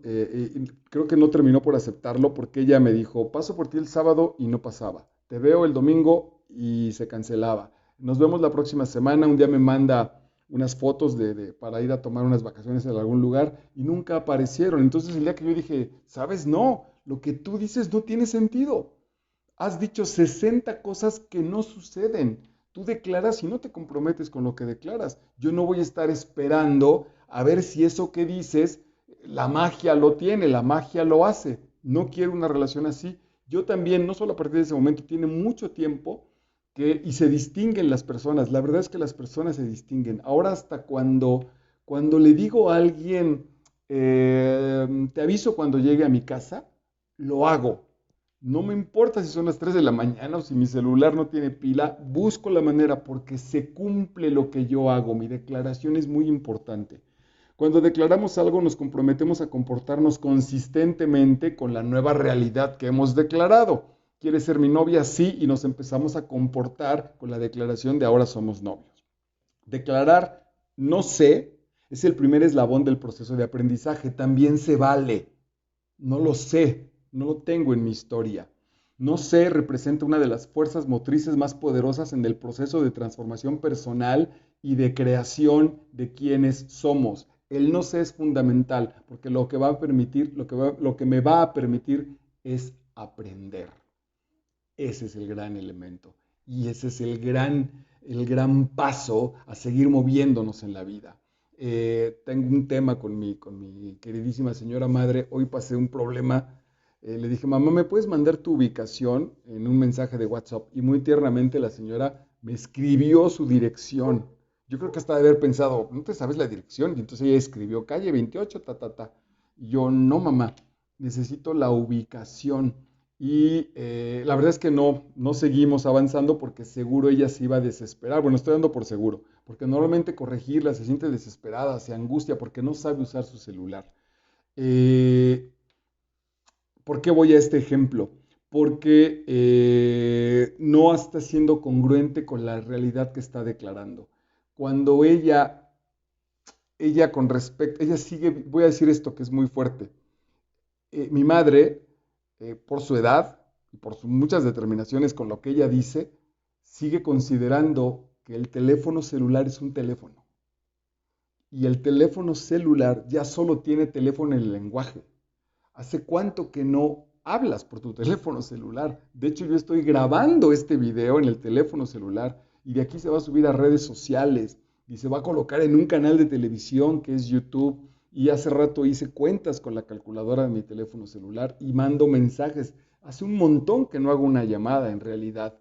creo que no terminó por aceptarlo porque ella me dijo, paso por ti el sábado y no pasaba, te veo el domingo y se cancelaba, nos vemos la próxima semana, un día me manda unas fotos para ir a tomar unas vacaciones en algún lugar y nunca aparecieron. Entonces el día que yo dije, sabes, no, lo que tú dices no tiene sentido. Has dicho 60 cosas que no suceden. Tú declaras y no te comprometes con lo que declaras. Yo no voy a estar esperando a ver si eso que dices, la magia lo tiene, la magia lo hace. No quiero una relación así. Yo también, no solo a partir de ese momento, tiene mucho tiempo y se distinguen las personas. La verdad es que las personas se distinguen. Ahora hasta cuando le digo a alguien, te aviso cuando llegue a mi casa, lo hago. No me importa si son las 3 de la mañana o si mi celular no tiene pila, busco la manera porque se cumple lo que yo hago. Mi declaración es muy importante. Cuando declaramos algo nos comprometemos a comportarnos consistentemente con la nueva realidad que hemos declarado. ¿Quieres ser mi novia? Sí, y nos empezamos a comportar con la declaración de ahora somos novios. Declarar no sé es el primer eslabón del proceso de aprendizaje. También se vale. No lo sé, no lo tengo en mi historia. No sé representa una de las fuerzas motrices más poderosas en el proceso de transformación personal y de creación de quienes somos. El no sé es fundamental porque lo que va a permitir, lo que me va a permitir es aprender. Ese es el gran elemento y ese es el gran paso a seguir moviéndonos en la vida. Tengo un tema con mi queridísima señora madre. Hoy pasé un problema. Le dije, mamá, ¿me puedes mandar tu ubicación en un mensaje de WhatsApp? Y muy tiernamente la señora me escribió su dirección. Yo creo que hasta de haber pensado, ¿no te sabes la dirección? Y entonces ella escribió calle 28, ta, ta, ta. Y yo, no, mamá, necesito la ubicación. y la verdad es que no seguimos avanzando porque seguro ella se iba a desesperar. Bueno, estoy dando por seguro, porque normalmente corregirla se siente desesperada, se angustia porque no sabe usar su celular. Eh, ¿Por qué voy a este ejemplo? Porque no está siendo congruente con la realidad que está declarando. Cuando ella con respecto, ella sigue, voy a decir esto que es muy fuerte. Mi madre, por su edad y por sus muchas determinaciones con lo que ella dice, sigue considerando que el teléfono celular es un teléfono. Y el teléfono celular ya solo tiene teléfono en el lenguaje. ¿Hace cuánto que no hablas por tu teléfono celular? De hecho, yo estoy grabando este video en el teléfono celular y de aquí se va a subir a redes sociales y se va a colocar en un canal de televisión que es YouTube. Y hace rato hice cuentas con la calculadora de mi teléfono celular y mando mensajes. Hace un montón que no hago una llamada en realidad.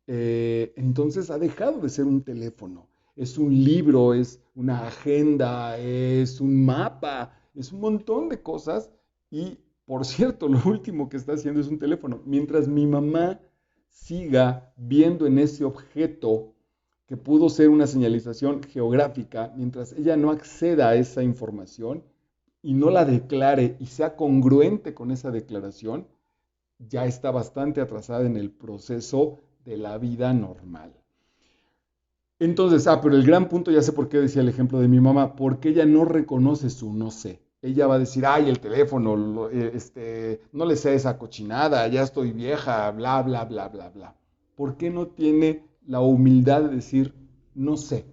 Entonces ha dejado de ser un teléfono. Es un libro, es una agenda, es un mapa, es un montón de cosas y por cierto, lo último que está haciendo es un teléfono. Mientras mi mamá siga viendo en ese objeto que pudo ser una señalización geográfica, mientras ella no acceda a esa información y no la declare y sea congruente con esa declaración, ya está bastante atrasada en el proceso de la vida normal. Entonces, pero el gran punto, ya sé por qué decía el ejemplo de mi mamá, porque ella no reconoce su no sé. Ella va a decir, ay, el teléfono, no le sé esa cochinada, ya estoy vieja, bla, bla, bla, bla, bla. ¿Por qué no tiene la humildad de decir, no sé,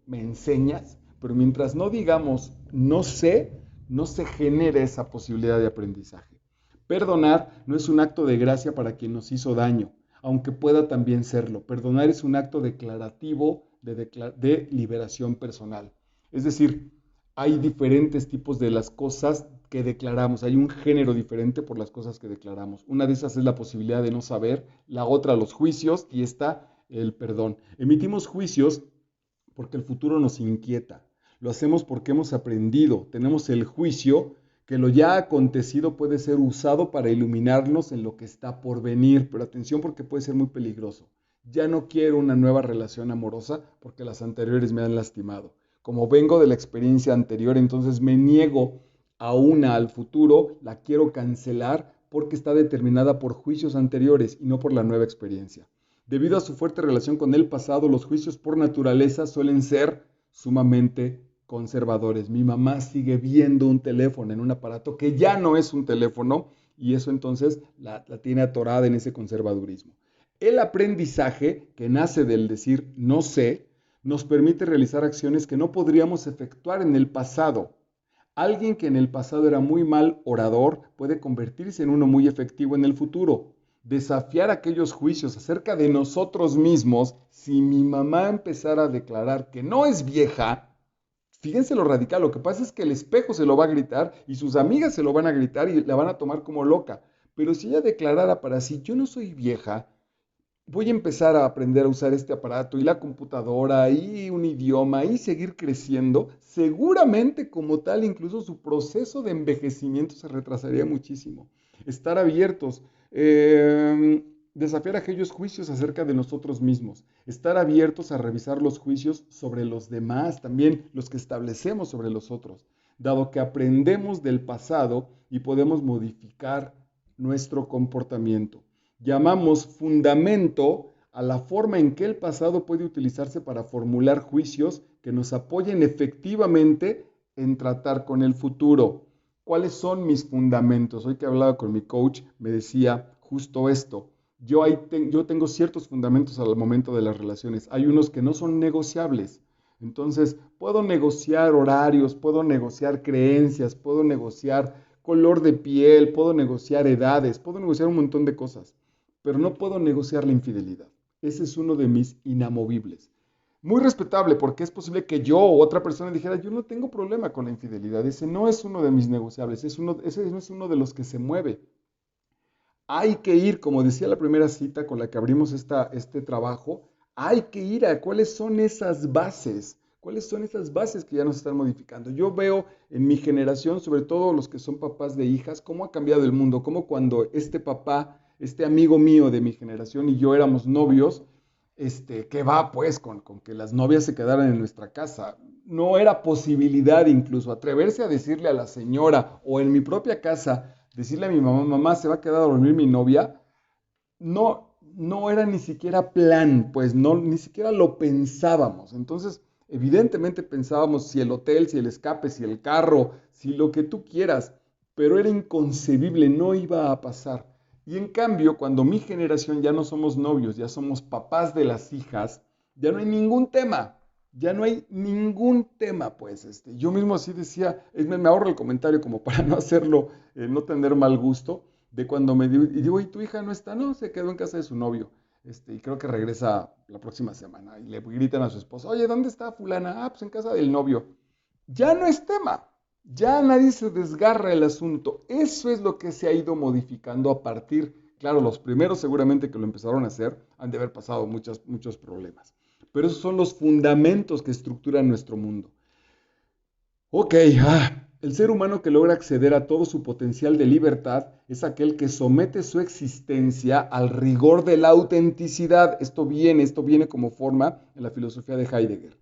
me enseñas? Pero mientras no digamos, no sé, no se genera esa posibilidad de aprendizaje. Perdonar no es un acto de gracia para quien nos hizo daño, aunque pueda también serlo. Perdonar es un acto declarativo de liberación personal. Es decir, hay diferentes tipos de las cosas que declaramos, hay un género diferente por las cosas que declaramos. Una de esas es la posibilidad de no saber, la otra los juicios y está el perdón. Emitimos juicios porque el futuro nos inquieta. Lo hacemos porque hemos aprendido, tenemos el juicio que lo ya acontecido puede ser usado para iluminarnos en lo que está por venir, pero atención porque puede ser muy peligroso. Ya no quiero una nueva relación amorosa porque las anteriores me han lastimado. Como vengo de la experiencia anterior, entonces me niego a una al futuro, la quiero cancelar porque está determinada por juicios anteriores y no por la nueva experiencia. Debido a su fuerte relación con el pasado, los juicios por naturaleza suelen ser sumamente conservadores. Mi mamá sigue viendo un teléfono en un aparato que ya no es un teléfono y eso entonces la tiene atorada en ese conservadurismo. El aprendizaje, que nace del decir no sé, nos permite realizar acciones que no podríamos efectuar en el pasado. Alguien que en el pasado era muy mal orador puede convertirse en uno muy efectivo en el futuro. Desafiar aquellos juicios acerca de nosotros mismos, si mi mamá empezara a declarar que no es vieja, fíjense lo radical, lo que pasa es que el espejo se lo va a gritar y sus amigas se lo van a gritar y la van a tomar como loca. Pero si ella declarara para sí, yo no soy vieja, voy a empezar a aprender a usar este aparato y la computadora y un idioma y seguir creciendo, seguramente como tal incluso su proceso de envejecimiento se retrasaría muchísimo. Estar abiertos, desafiar aquellos juicios acerca de nosotros mismos, estar abiertos a revisar los juicios sobre los demás, también los que establecemos sobre los otros, dado que aprendemos del pasado y podemos modificar nuestro comportamiento. Llamamos fundamento a la forma en que el pasado puede utilizarse para formular juicios que nos apoyen efectivamente en tratar con el futuro. ¿Cuáles son mis fundamentos? Hoy que hablaba con mi coach me decía justo esto. Yo tengo ciertos fundamentos al momento de las relaciones. Hay unos que no son negociables. Entonces, puedo negociar horarios, puedo negociar creencias, puedo negociar color de piel, puedo negociar edades, puedo negociar un montón de cosas, pero no puedo negociar la infidelidad. Ese es uno de mis inamovibles. Muy respetable, porque es posible que yo o otra persona dijera, yo no tengo problema con la infidelidad, ese no es uno de mis negociables, ese no es uno de los que se mueve. Hay que ir, como decía la primera cita con la que abrimos este trabajo, hay que ir a cuáles son esas bases que ya nos están modificando. Yo veo en mi generación, sobre todo los que son papás de hijas, cómo ha cambiado el mundo, cómo cuando este papá este amigo mío de mi generación y yo éramos novios, ¿qué va pues con que las novias se quedaran en nuestra casa? No era posibilidad incluso atreverse a decirle a la señora o en mi propia casa, decirle a mi mamá, mamá, se va a quedar a dormir mi novia. No era ni siquiera plan, pues no, ni siquiera lo pensábamos. Entonces, evidentemente pensábamos si el hotel, si el escape, si el carro, si lo que tú quieras, pero era inconcebible, no iba a pasar. Y en cambio, cuando mi generación ya no somos novios, ya somos papás de las hijas, ya no hay ningún tema, ya no hay ningún tema, pues, yo mismo así decía, me ahorro el comentario como para no hacerlo, no tener mal gusto, de cuando me dio, y digo, ¿y tu hija no está? No, se quedó en casa de su novio, y creo que regresa la próxima semana, y le gritan a su esposa, oye, ¿dónde está fulana? Ah, pues en casa del novio. Ya no es tema, ya nadie se desgarra el asunto. Eso es lo que se ha ido modificando a partir, claro, los primeros seguramente que lo empezaron a hacer han de haber pasado muchos problemas. Pero esos son los fundamentos que estructuran nuestro mundo. Ok, el ser humano que logra acceder a todo su potencial de libertad es aquel que somete su existencia al rigor de la autenticidad. Esto viene como forma en la filosofía de Heidegger,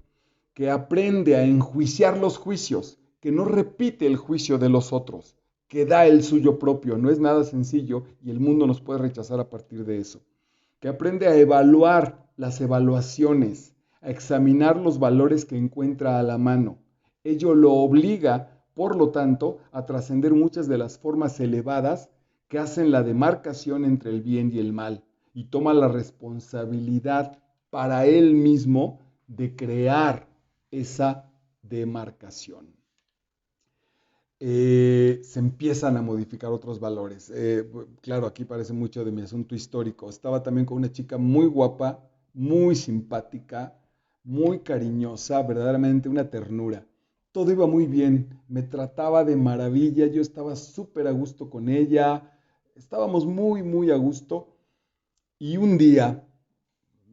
que aprende a enjuiciar los juicios, que no repite el juicio de los otros, que da el suyo propio. No es nada sencillo y el mundo nos puede rechazar a partir de eso. Que aprende a evaluar las evaluaciones, a examinar los valores que encuentra a la mano. Ello lo obliga, por lo tanto, a trascender muchas de las formas elevadas que hacen la demarcación entre el bien y el mal y toma la responsabilidad para él mismo de crear esa demarcación. Se empiezan a modificar otros valores. Claro, aquí parece mucho de mi asunto histórico. Estaba también con una chica muy guapa, muy simpática, muy cariñosa, verdaderamente una ternura. Todo iba muy bien, me trataba de maravilla, yo estaba súper a gusto con ella, estábamos muy, muy a gusto. Y un día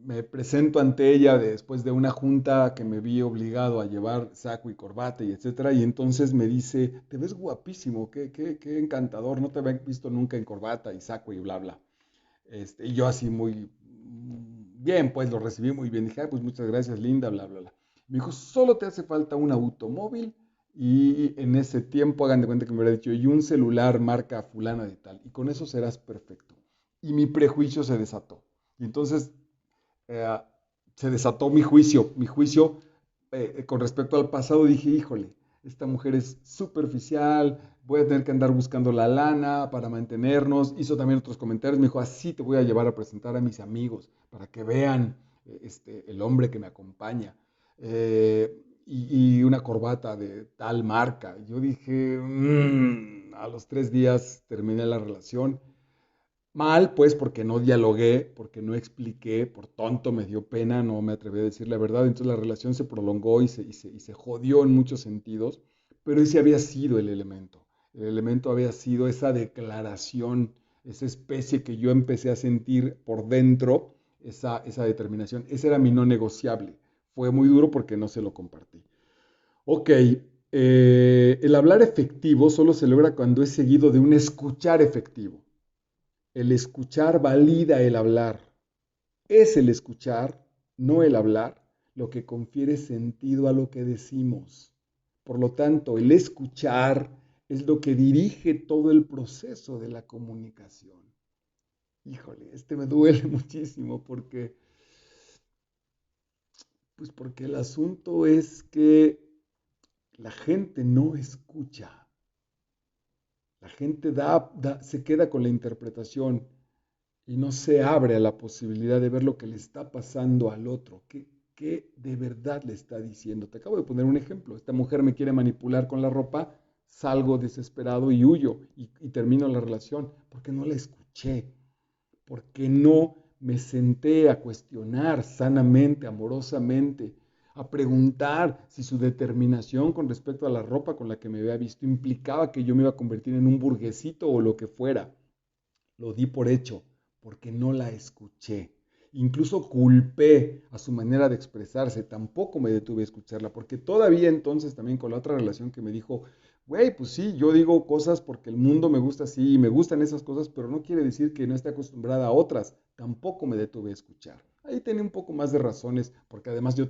me presento ante ella después de una junta que me vi obligado a llevar saco y corbata y etcétera, y entonces me dice, te ves guapísimo, qué encantador, no te había visto nunca en corbata y saco y bla, bla. Y yo así muy bien, pues lo recibí muy bien, dije, pues muchas gracias, linda, bla, bla, bla. Me dijo, solo te hace falta un automóvil y en ese tiempo, hagan de cuenta que me hubiera dicho, y un celular marca fulana de tal, y con eso serás perfecto. Y mi prejuicio se desató. Y entonces eh, se desató mi juicio con respecto al pasado. Dije, híjole, esta mujer es superficial, voy a tener que andar buscando la lana para mantenernos. Hizo también otros comentarios, me dijo, así te voy a llevar a presentar a mis amigos para que vean el hombre que me acompaña. Y una corbata de tal marca. Yo dije, a los 3 días terminé la relación. Mal, pues, porque no dialogué, porque no expliqué, por tonto me dio pena, no me atreví a decir la verdad. Entonces la relación se prolongó y se jodió en muchos sentidos, pero ese había sido el elemento. El elemento había sido esa declaración, esa especie que yo empecé a sentir por dentro, esa determinación. Ese era mi no negociable. Fue muy duro porque no se lo compartí. Ok, el hablar efectivo solo se logra cuando es seguido de un escuchar efectivo. El escuchar valida el hablar. Es el escuchar, no el hablar, lo que confiere sentido a lo que decimos. Por lo tanto, el escuchar es lo que dirige todo el proceso de la comunicación. Híjole, me duele muchísimo porque el asunto es que la gente no escucha. La gente se queda con la interpretación y no se abre a la posibilidad de ver lo que le está pasando al otro, qué de verdad le está diciendo. Te acabo de poner un ejemplo. Esta mujer me quiere manipular con la ropa, salgo desesperado y huyo y termino la relación porque no la escuché, porque no me senté a cuestionar sanamente, amorosamente, a preguntar si su determinación con respecto a la ropa con la que me había visto implicaba que yo me iba a convertir en un burguesito o lo que fuera. Lo di por hecho porque no la escuché. incluso culpé a su manera de expresarse, tampoco me detuve a escucharla, porque todavía entonces también con la otra relación que me dijo, güey, pues sí, yo digo cosas porque el mundo me gusta así y me gustan esas cosas, pero no quiere decir que no esté acostumbrada a otras, tampoco me detuve a escuchar. Ahí tenía un poco más de razones, porque además ya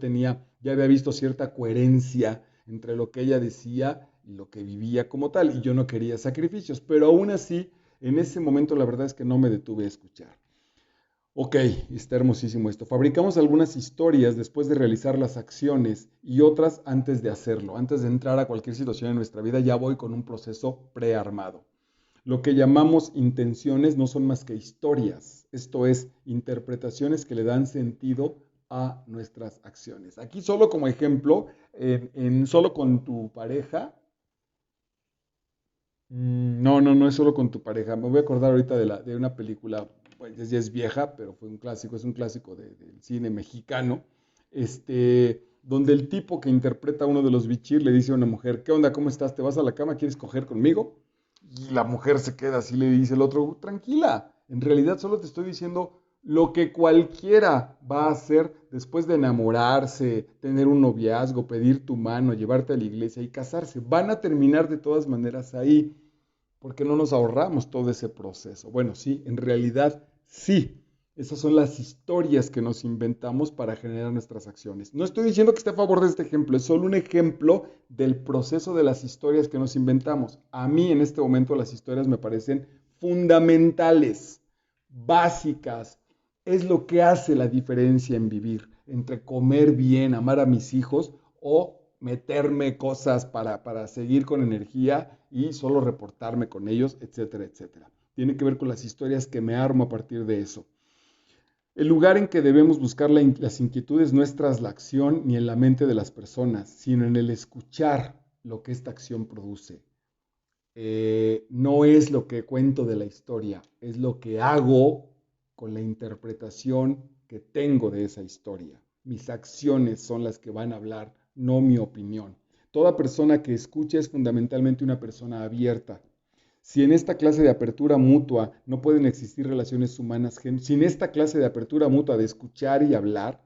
había visto cierta coherencia entre lo que ella decía y lo que vivía como tal, y yo no quería sacrificios, pero aún así, en ese momento la verdad es que no me detuve a escuchar. Ok, está hermosísimo esto. Fabricamos algunas historias después de realizar las acciones y otras antes de hacerlo. Antes de entrar a cualquier situación en nuestra vida, ya voy con un proceso prearmado. Lo que llamamos intenciones no son más que historias, esto es, interpretaciones que le dan sentido a nuestras acciones. Aquí solo como ejemplo, solo con tu pareja, no es solo con tu pareja. Me voy a acordar ahorita de una película, pues ya es vieja, pero fue un clásico, es un clásico del cine mexicano, donde el tipo que interpreta a uno de los bichir le dice a una mujer, ¿qué onda? ¿Cómo estás? ¿Te vas a la cama? ¿Quieres coger conmigo? Y la mujer se queda así, le dice el otro, tranquila, en realidad solo te estoy diciendo lo que cualquiera va a hacer después de enamorarse, tener un noviazgo, pedir tu mano, llevarte a la iglesia y casarse. Van a terminar de todas maneras ahí. ¿Por qué no nos ahorramos todo ese proceso? Bueno, sí, en realidad sí. Esas son las historias que nos inventamos para generar nuestras acciones. No estoy diciendo que esté a favor de este ejemplo, es solo un ejemplo del proceso de las historias que nos inventamos. A mí en este momento las historias me parecen fundamentales, básicas. Es lo que hace la diferencia en vivir entre comer bien, amar a mis hijos o meterme cosas para seguir con energía y solo reportarme con ellos, etcétera, etcétera. Tiene que ver con las historias que me armo a partir de eso. El lugar en que debemos buscar las inquietudes no es tras la acción ni en la mente de las personas, sino en el escuchar lo que esta acción produce. No es lo que cuento de la historia, es lo que hago con la interpretación que tengo de esa historia. Mis acciones son las que van a hablar, no mi opinión. Toda persona que escucha es fundamentalmente una persona abierta. Si en esta clase de apertura mutua no pueden existir relaciones humanas, si en esta clase de apertura mutua de escuchar y hablar,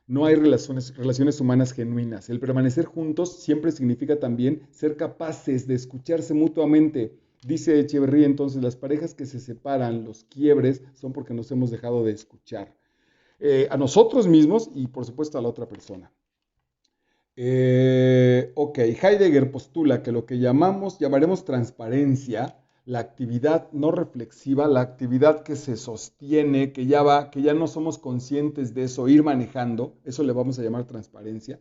no hay relaciones humanas genuinas. El permanecer juntos siempre significa también ser capaces de escucharse mutuamente. Dice Echeverría, entonces, las parejas que se separan, los quiebres, son porque nos hemos dejado de escuchar. A nosotros mismos y, por supuesto, a la otra persona. Ok, Heidegger postula que lo que llamaremos transparencia, la actividad no reflexiva, la actividad que se sostiene, que ya no somos conscientes de eso, ir manejando, eso le vamos a llamar transparencia.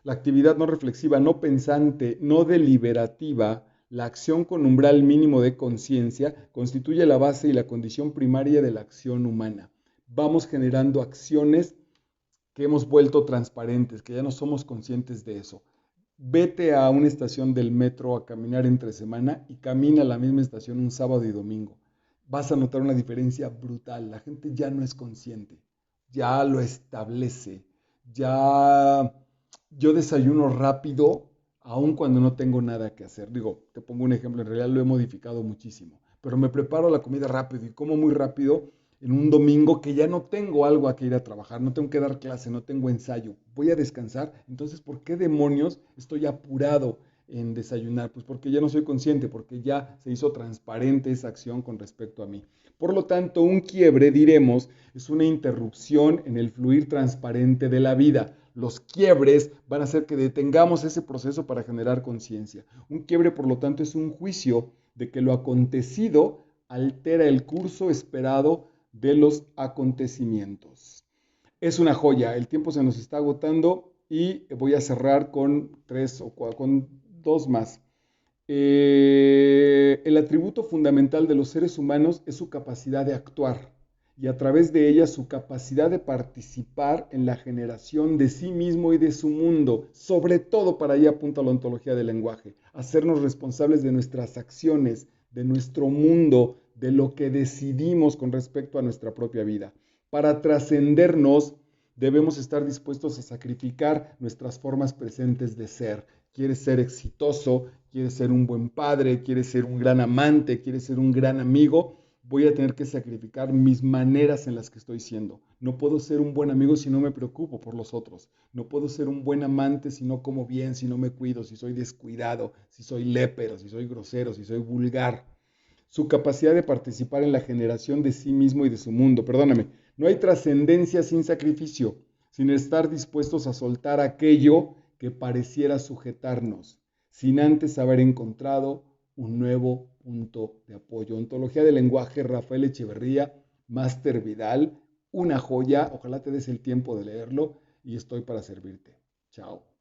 La actividad no reflexiva, no pensante, no deliberativa, la acción con umbral mínimo de conciencia, constituye la base y la condición primaria de la acción humana. Vamos generando acciones que hemos vuelto transparentes, que ya no somos conscientes de eso. Vete a una estación del metro a caminar entre semana y camina a la misma estación un sábado y domingo. Vas a notar una diferencia brutal. La gente ya no es consciente, ya lo establece, ya yo desayuno rápido, aun cuando no tengo nada que hacer. Digo, te pongo un ejemplo, en realidad lo he modificado muchísimo, pero me preparo la comida rápido y como muy rápido en un domingo que ya no tengo algo a que ir a trabajar, no tengo que dar clase, no tengo ensayo, voy a descansar. Entonces, ¿por qué demonios estoy apurado en desayunar? Pues porque ya no soy consciente, porque ya se hizo transparente esa acción con respecto a mí. Por lo tanto, un quiebre, diremos, es una interrupción en el fluir transparente de la vida. Los quiebres van a hacer que detengamos ese proceso para generar conciencia. Un quiebre, por lo tanto, es un juicio de que lo acontecido altera el curso esperado de los acontecimientos. Es una joya, el tiempo se nos está agotando y voy a cerrar con con dos más. El atributo fundamental de los seres humanos es su capacidad de actuar y a través de ella su capacidad de participar en la generación de sí mismo y de su mundo. Sobre todo para allá apunta la ontología del lenguaje, hacernos responsables de nuestras acciones, de nuestro mundo, de lo que decidimos con respecto a nuestra propia vida. Para trascendernos debemos estar dispuestos a sacrificar nuestras formas presentes de ser. Quieres ser exitoso, quieres ser un buen padre, quieres ser un gran amante, quieres ser un gran amigo, voy a tener que sacrificar mis maneras en las que estoy siendo. No puedo ser un buen amigo si no me preocupo por los otros. No puedo ser un buen amante si no como bien, si no me cuido, si soy descuidado, si soy lépero, si soy grosero, si soy vulgar. Su capacidad de participar en la generación de sí mismo y de su mundo. Perdóname, no hay trascendencia sin sacrificio, sin estar dispuestos a soltar aquello que pareciera sujetarnos, sin antes haber encontrado un nuevo punto de apoyo. Ontología del lenguaje, Rafael Echeverría, Máster Vidal, una joya. Ojalá te des el tiempo de leerlo y estoy para servirte. Chao.